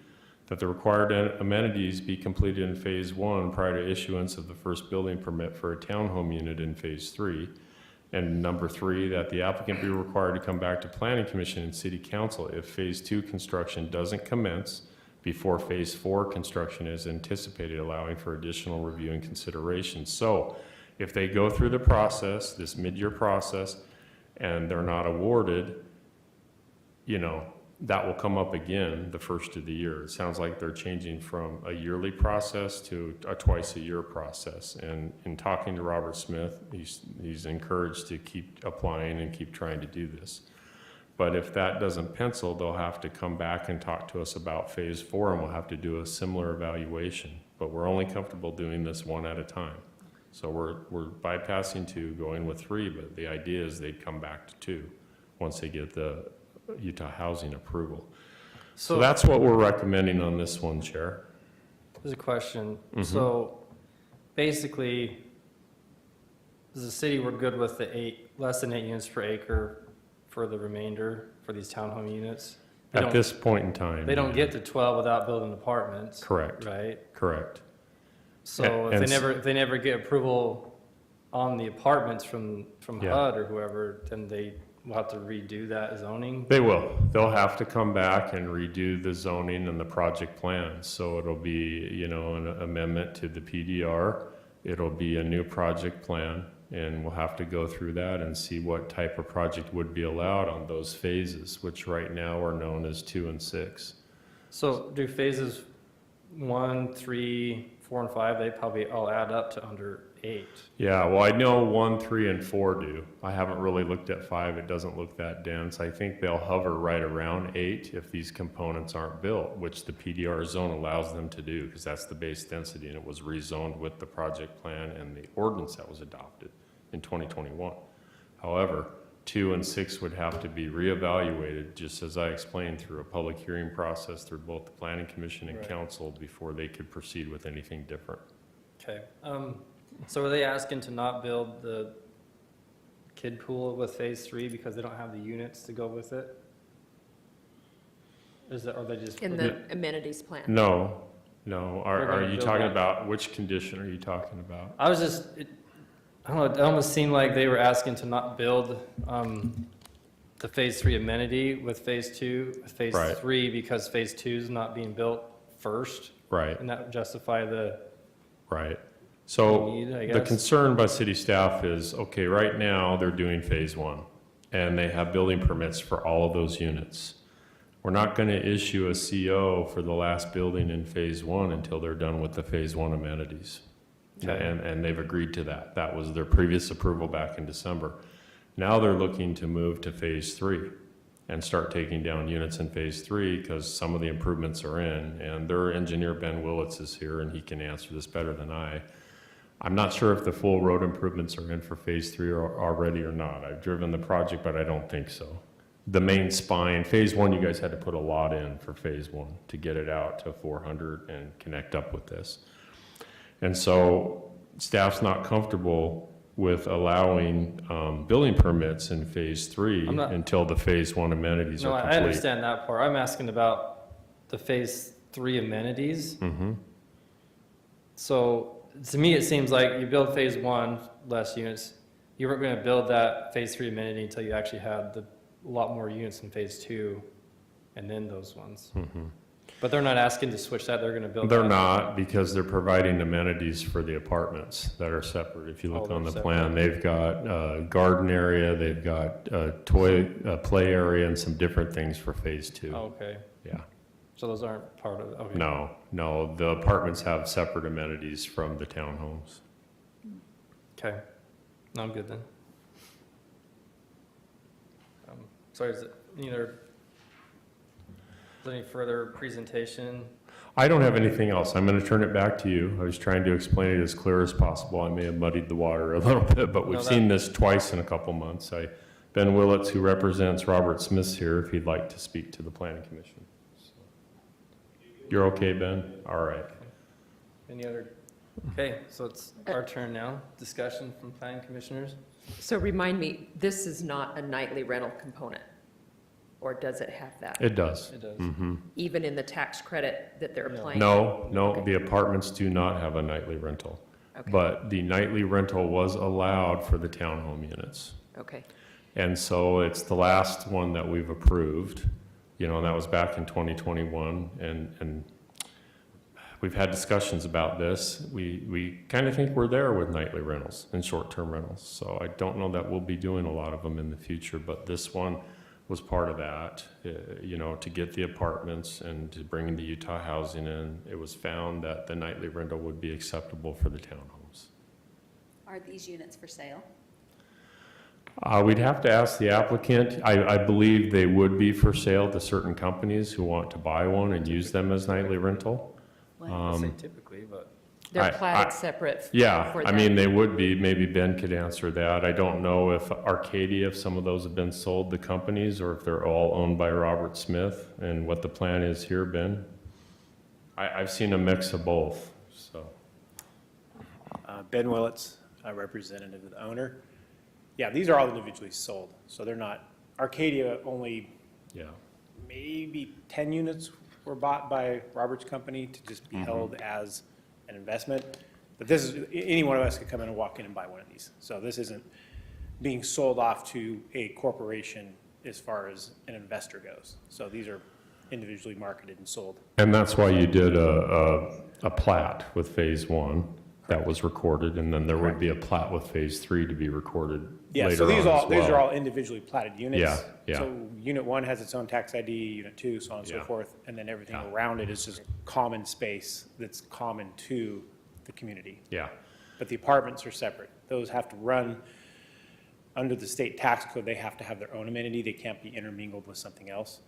that the required amenities be completed in phase 1 prior to issuance of the first building permit for a townhome unit in phase 3. And number three, that the applicant be required to come back to Planning Commission and City Council if phase 2 construction doesn't commence before phase 4 construction is anticipated, allowing for additional review and consideration. So if they go through the process, this mid-year process, and they're not awarded, that will come up again the first of the year. It sounds like they're changing from a yearly process to a twice-a-year process. And in talking to Robert Smith, he's encouraged to keep applying and keep trying to do this. But if that doesn't pencil, they'll have to come back and talk to us about phase 4, and we'll have to do a similar evaluation. But we're only comfortable doing this one at a time. So we're bypassing 2, going with 3, but the idea is they'd come back to 2 once they get the Utah housing approval. So that's what we're recommending on this one, Chair. There's a question. Mhm. So basically, as a city, we're good with the less than 8 units per acre for the remainder for these townhome units? At this point in time. They don't get to 12 without building apartments. Correct. Right? Correct. So And if they never get approval on the apartments from Yeah. HUD or whoever, then they will have to redo that zoning? They will. They'll have to come back and redo the zoning and the project plans. So it'll be, an amendment to the PDR. It'll be a new project plan, and we'll have to go through that and see what type of project would be allowed on those phases, which right now are known as 2 and 6. So do phases 1, 3, 4, and 5, they probably all add up to under 8? Yeah, well, I know 1, 3, and 4 do. I haven't really looked at 5. It doesn't look that dense. I think they'll hover right around 8 if these components aren't built, which the PDR zone allows them to do, because that's the base density, and it was rezoned with the project plan and the ordinance that was adopted in 2021. However, 2 and 6 would have to be reevaluated, just as I explained, through a public hearing process through both the Planning Commission and Right. Council before they could proceed with anything different. Okay. So are they asking to not build the kid pool with phase 3 because they don't have the units to go with it? Are they just? In the amenities plan. No. They're Are gonna you build talking that. about, which condition are you talking about? I was just, I don't know, it almost seemed like they were asking to not build the phase 3 amenity with phase 2, phase Right. 3, because phase 2 is not being built first, Right, and that would justify the right. So need, I the guess. concern by city staff is, okay, right now they're doing phase 1 and they have building permits for all of those units. We're not going to issue a CO for the last building in phase 1 until they're done with the phase 1 amenities. Okay. And they've agreed to that. That was their previous approval back in December. Now they're looking to move to phase 3 and start taking down units in phase 3 because some of the improvements are in. And their engineer, Ben Willits, is here and he can answer this better than I. I'm not sure if the full road improvements are in for phase 3 already or not. I've driven the project, but I don't think so. The main spine, phase 1, you guys had to put a lot in for phase 1 to get it out to 400 and connect up with this. And so staff's not comfortable with allowing building permits in phase 3 I'm not- until the phase 1 amenities No, are I complete. understand that part. I'm asking about the phase 3 amenities. Mhm. So to me, it seems like you build phase 1, less units. You weren't going to build that phase 3 amenity until you actually had a lot more units in phase 2 and then those ones. Mhm. But they're not asking to switch that. They're going to build They're that. not, because they're providing amenities for the apartments that are separate. If you look Oh, on the they're plan, they've got a garden area, they've got a play area, and some different things for phase 2. Oh, okay. Yeah. So those aren't part of it. Okay. No, the apartments have separate amenities from the townhomes. Okay. No, I'm good then. Sorry, is there any further presentation? I don't have anything else. I'm going to turn it back to you. I was trying to explain it as clear as possible. I may have muddied the water a little bit, but we've No, seen this twice in a couple months. Ben Willets, who represents Robert Smith's here, if he'd like to speak to the Planning Commission. You're okay, Ben? All right. Any other? Okay, so it's our turn now. Discussion from planning commissioners? So remind me, this is not a nightly rental component, or does it have that? It does. It does. Mhm. Even in the tax credit that they're applying? No, Okay. the apartments do not have a nightly rental. Okay. But the nightly rental was allowed for the townhome units. Okay, And so it's the last one that we've approved, and that was back in 2021. And we've had discussions about this. We kind of think we're there with nightly rentals and short-term rentals. So I don't know that we'll be doing a lot of them in the future, but this one was part of that, to get the apartments and to bring the Utah housing in. It was found that the nightly rental would be acceptable for the townhomes. Are these units for sale? We'd have to ask the applicant. I believe they would be for sale to certain companies who want to buy one and use them as nightly rental. I say typically, but they're I- platted separate Yeah, for I that. mean, they would be. Maybe Ben could answer that. I don't know if Arcadia, if some of those have been sold to companies or if they're all owned by Robert Smith and what the plan is here, Ben. I've seen a mix of both, so. Ben Willets, a representative of the owner. Yeah, these are all individually sold, so they're not, Arcadia only Yeah, maybe 10 units were bought by Robert's company to just be held as an investment. But this is, any one of us could come in and walk in and buy one of these. So this isn't being sold off to a corporation as far as an investor goes. So these are individually marketed and sold. and that's why you did a plat with phase one that was recorded, and then there would be a plat with phase three to be recorded Yeah, later so on as these are well. all individually platted units. Yeah, yeah. So unit one has its own tax ID, unit two, so on and so Yeah. forth, and then everything Yeah. around it is just common space that's common to the community. Yeah, But the apartments are separate. Those have to run under the state tax code. They have to have their own amenity. They can't be intermingled with something else.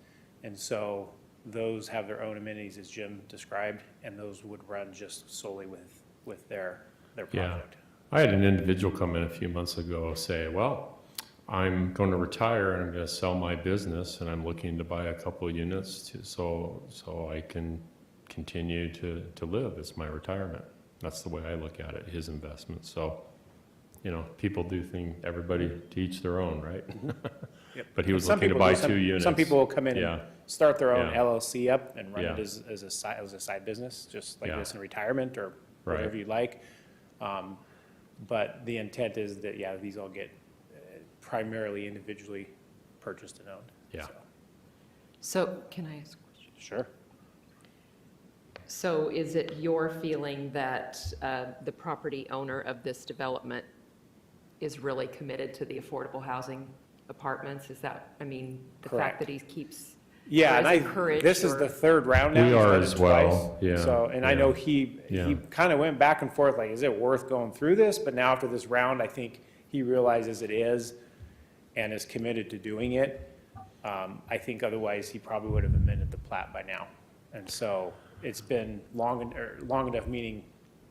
And so those have their own amenities, as Jim described, and those would run just solely with their yeah. project. I had an individual come in a few months ago say, well, I'm going to retire and I'm going to sell my business and I'm looking to buy a couple of units so I can continue to live as my retirement. That's the way I look at it, his investment. So, people do think, everybody to each their own, right? Yep. But he was Some looking to people buy do. Some- 2 units. Some people will come in Yeah. and start their own Yeah. LLC up and run Yeah. it as a side business, just like Yeah. this in retirement or Right. whatever you like. But the intent is that, yeah, these all get primarily individually purchased and owned. Yeah. So, So can I ask a question? Sure. So is it your feeling that the property owner of this development is really committed to the affordable housing apartments? Is that, the Correct. fact that he keeps, Yeah, Or and is encouraged this is or- the third round now. We He's are done it as well, twice. yeah, So, and I yeah. know he Yeah. kind of went back and forth, like, is it worth going through this? But now after this round, I think he realizes it is and is committed to doing it. I think otherwise he probably would have amended the plat by now. And so it's been long enough, meaning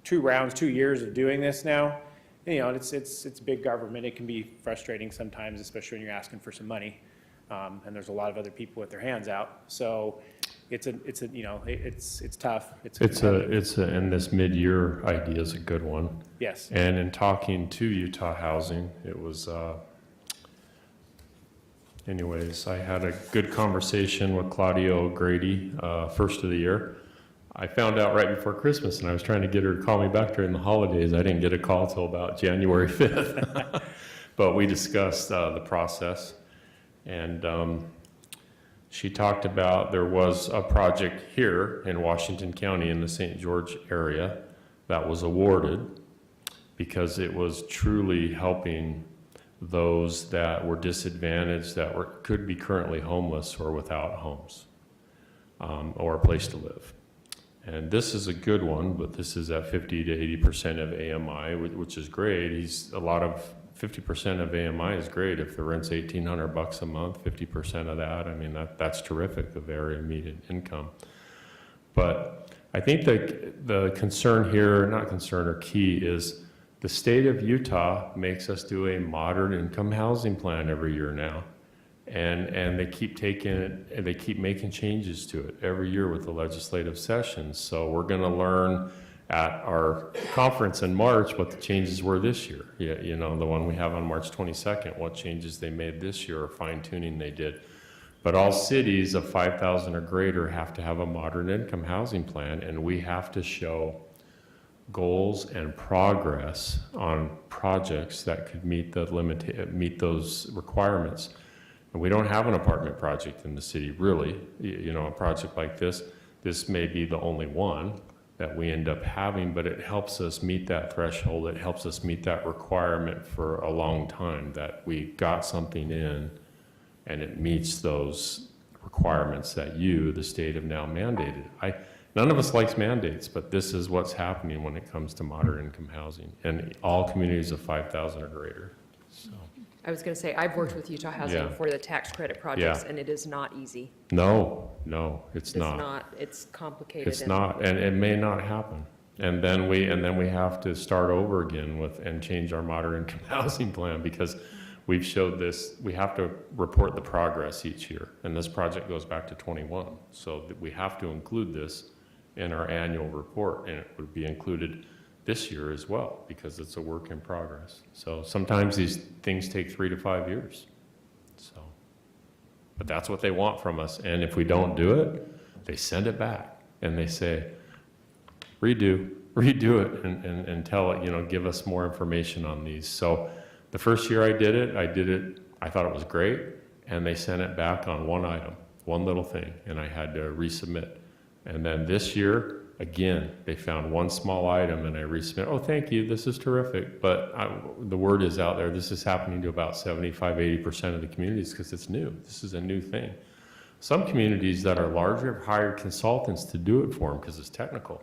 2 rounds, 2 years of doing this now. And it's big government. It can be frustrating sometimes, especially when you're asking for some money. And there's a lot of other people with their hands out. So it's tough. And this mid-year idea is a good one. Yes. And in talking to Utah Housing, it was, anyways, I had a good conversation with Claudio Grady, first of the year. I found out right before Christmas, and I was trying to get her to call me back during the holidays. I didn't get a call till about January 5th. But we discussed the process, and she talked about there was a project here in Washington County in the St. George area that was awarded because it was truly helping those that were disadvantaged, that could be currently homeless or without homes or a place to live. And this is a good one, but this is at 50 to 80% of AMI, which is great. 50% of AMI is great. If the rent's $1,800 a month, 50% of that, that's terrific of area median income. But I think the concern here, not concern or key, is the state of Utah makes us do a moderate income housing plan every year now. And they keep taking it, and they keep making changes to it every year with the legislative sessions. So we're gonna learn at our conference in March what the changes were this year. You know, the one we have on March 22nd, what changes they made this year or fine tuning they did. But all cities of 5,000 or greater have to have a moderate income housing plan, and we have to show goals and progress on projects that could meet those requirements. And we don't have an apartment project in the city, really. You know, a project like this may be the only one that we end up having, but it helps us meet that threshold. It helps us meet that requirement for a long time, that we got something in and it meets those requirements that you, the state, have now mandated. None of us likes mandates, but this is what's happening when it comes to moderate income housing and all communities of 5,000 or greater. So. I was going to say, I've worked with Utah Housing Yeah. for the tax credit projects, Yeah. and it is not easy. No, it's not. It's complicated. It's not, and it may not happen. And then we have to start over again and change our moderate income housing plan, because we've showed this. We have to report the progress each year, and this project goes back to 21. So we have to include this in our annual report, and it would be included this year as well, because it's a work in progress. So sometimes these things take 3 to 5 years. So, but that's what they want from us. And if we don't do it, they send it back and they say, redo it and tell it, you know, give us more information on these. So the first year I did it, I thought it was great. And they sent it back on one item, one little thing, and I had to resubmit. And then this year, again, they found one small item and I resubmit. Oh, thank you, this is terrific. But the word is out there, this is happening to about 75, 80% of the communities because it's new. This is a new thing. Some communities that are larger have hired consultants to do it for them because it's technical.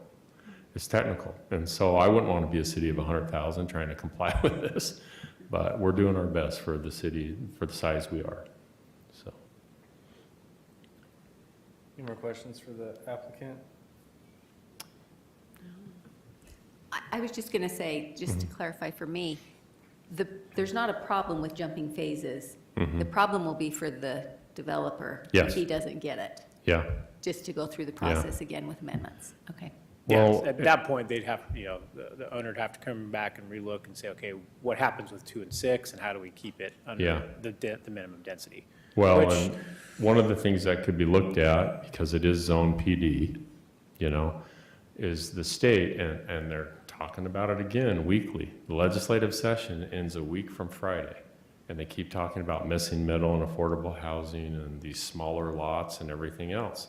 It's technical. And so I wouldn't want to be a city of 100,000 trying to comply with this, but we're doing our best for the city, for the size we are. So. Any more questions for the applicant? I was just going to say, just to clarify for me, there's not a problem with jumping phases. The problem will be for the developer Yes. if he doesn't get it, Yeah. just to go through the process again with amendments. Okay. Well, Yes, at that point, they'd have, you know, the owner'd have to come back and relook and say, okay, what happens with 2 and 6, and how do we keep it Yeah. under the minimum density? Well, Which- and one of the things that could be looked at, because it is zone PD, you know, is the state, and they're talking about it again weekly. The legislative session ends a week from Friday, and they keep talking about missing middle and affordable housing and these smaller lots and everything else.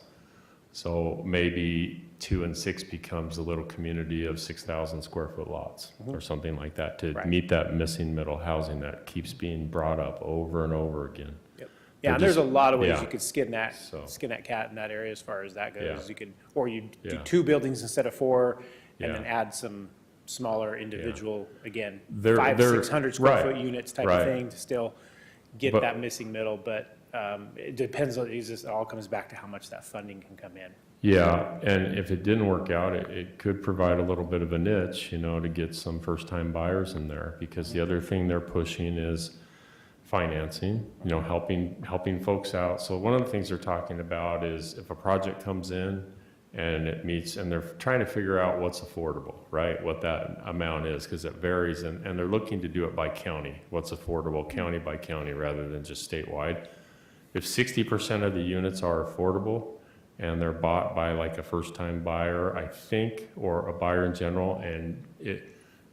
So maybe 2 and 6 becomes a little community of 6,000 square foot lots or something like that to Right. meet that missing middle housing that keeps being brought up over and over again. Yep. They're Yeah, and there's a just- lot of ways yeah. you could skin that So- cat in that area as far as that Yeah. goes. You could, or you do Yeah. 2 buildings instead of 4, and Yeah. then add some smaller individual, again, They're- 600 square right, foot units type of right. thing to still get But- that missing middle, but it depends on, it all comes back to how much that funding can come in. Yeah, and if it didn't work out, it could provide a little bit of a niche, you know, to get some first-time buyers in there. Because the other thing they're pushing is financing, you know, helping folks out. So one of the things they're talking about is if a project comes in and it meets, and they're trying to figure out what's affordable, right? What that amount is, because it varies, and they're looking to do it by county, what's affordable, county by county, rather than just statewide. If 60% of the units are affordable, and they're bought by like a first-time buyer, I think, or a buyer in general, and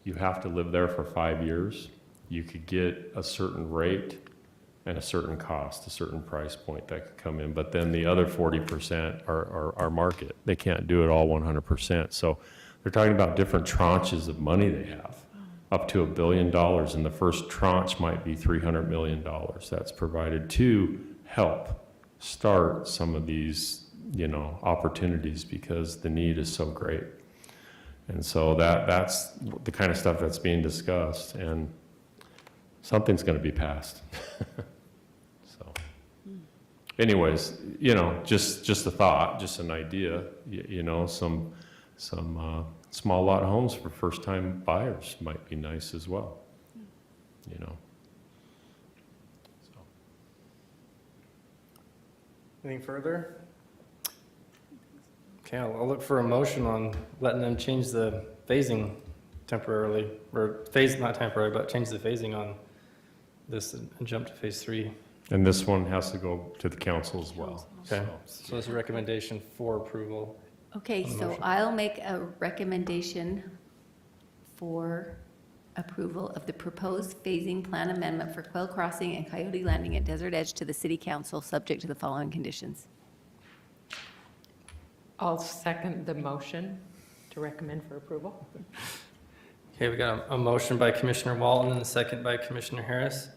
you have to live there for 5 years, you could get a certain rate and a certain cost, a certain price point that could come in. But then the other 40% are market. They can't do it all 100%. So they're talking about different tranches of money they have, up to $1 billion, and the first tranche might be $300 million. That's provided to help start some of these, you know, opportunities, because the need is so great. And so that's the kind of stuff that's being discussed, and something's going to be passed. So anyways, you know, just a thought, just an idea, you know, some some small lot homes for first-time buyers might be nice as well, you know. So, Anything further? Okay, I'll look for a motion on letting them change the phasing temporarily, or not temporary, but change the phasing on this and jump to phase 3. and this one has to go to the council as well. Okay, so it's a recommendation for approval. Okay, On the so motion. I'll make a recommendation for approval of the proposed phasing plan amendment for Quail Crossing and Coyote Landing at Desert Edge to the city council, subject to the following conditions. I'll second the motion to recommend for approval. Okay, we got a motion by Commissioner Walton and a second by Commissioner Harris.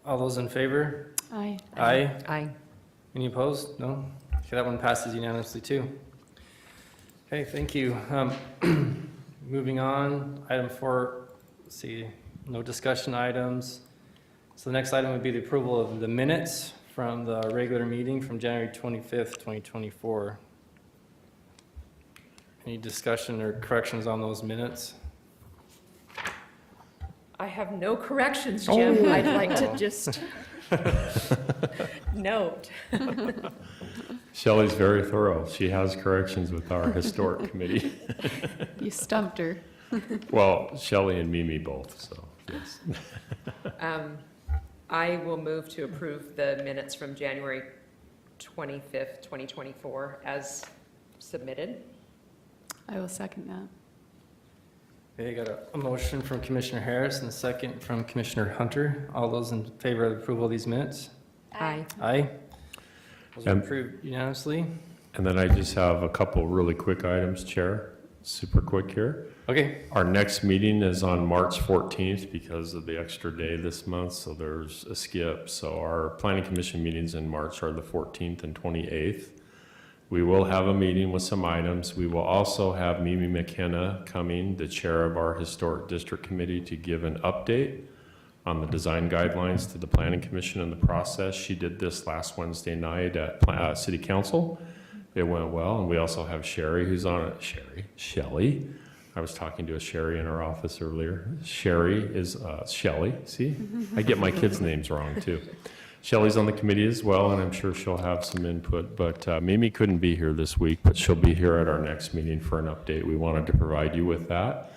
All those in favor? Aye. Aye. Aye. Any opposed? No? Okay, that one passes unanimously too. Okay, thank you. Moving on, item 4, let's see, no discussion items. So the next item would be the approval of the minutes from the regular meeting from January 25th, 2024. Any discussion or corrections on those minutes? I have no corrections, Jim. I'd like to just note. Shelley's very thorough. She has corrections with our historic committee. You stumped her. Well, Shelley and Mimi both, so, yes. I will move to approve the minutes from January 25th, 2024 as submitted. I will second that. Okay, got a motion from Commissioner Harris and a second from Commissioner Hunter. All those in favor of approval of these minutes? Aye. Aye. Those are And- approved unanimously. And then I just have a couple really quick items, Chair, super quick here. Okay, Our next meeting is on March 14th because of the extra day this month, so there's a skip. So our planning commission meetings in March are the 14th and 28th. We will have a meeting with some items. We will also have Mimi McKenna coming, the chair of our historic district committee, to give an update on the design guidelines to the planning commission and the process. She did this last Wednesday night at city council. It went well, and we also have Sherry who's on it. Shelley. I was talking to a Sherry in our office earlier. Sherry is Shelley. See, I get my kids' names wrong too. Shelley's on the committee as well, and I'm sure she'll have some input. But Mimi couldn't be here this week, but she'll be here at our next meeting for an update. We wanted to provide you with that.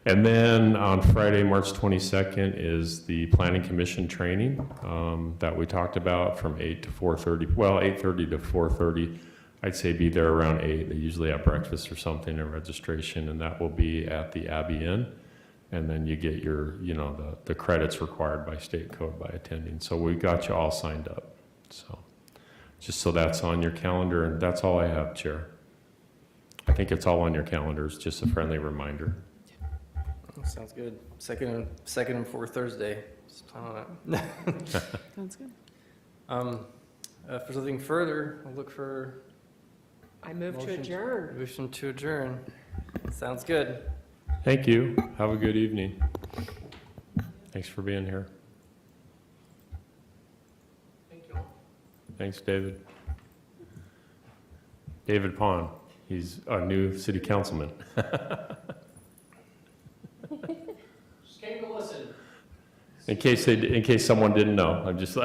And then on Friday, March 22nd, is the Planning Commission training that we talked about from 8 to 4:30. Well, 8:30 to 4:30. I'd say be there around 8. They usually have breakfast or something and registration, and that will be at the Abbey Inn. And then you get your, the credits required by state code by attending. So we got you all signed up. So just so that's on your calendar, and that's all I have, Chair. I think it's all on your calendars, just a friendly reminder. sounds good. Second and fourth Thursday. Just plan on it. Sounds good. If there's nothing further, I'll look for I move to Motion. adjourn. motion to adjourn. Sounds good. Thank you. Have a good evening. Thanks for being here. Thanks, David. David Pond. He's a new city councilman. Just came to listen. In case someone didn't know, I'm just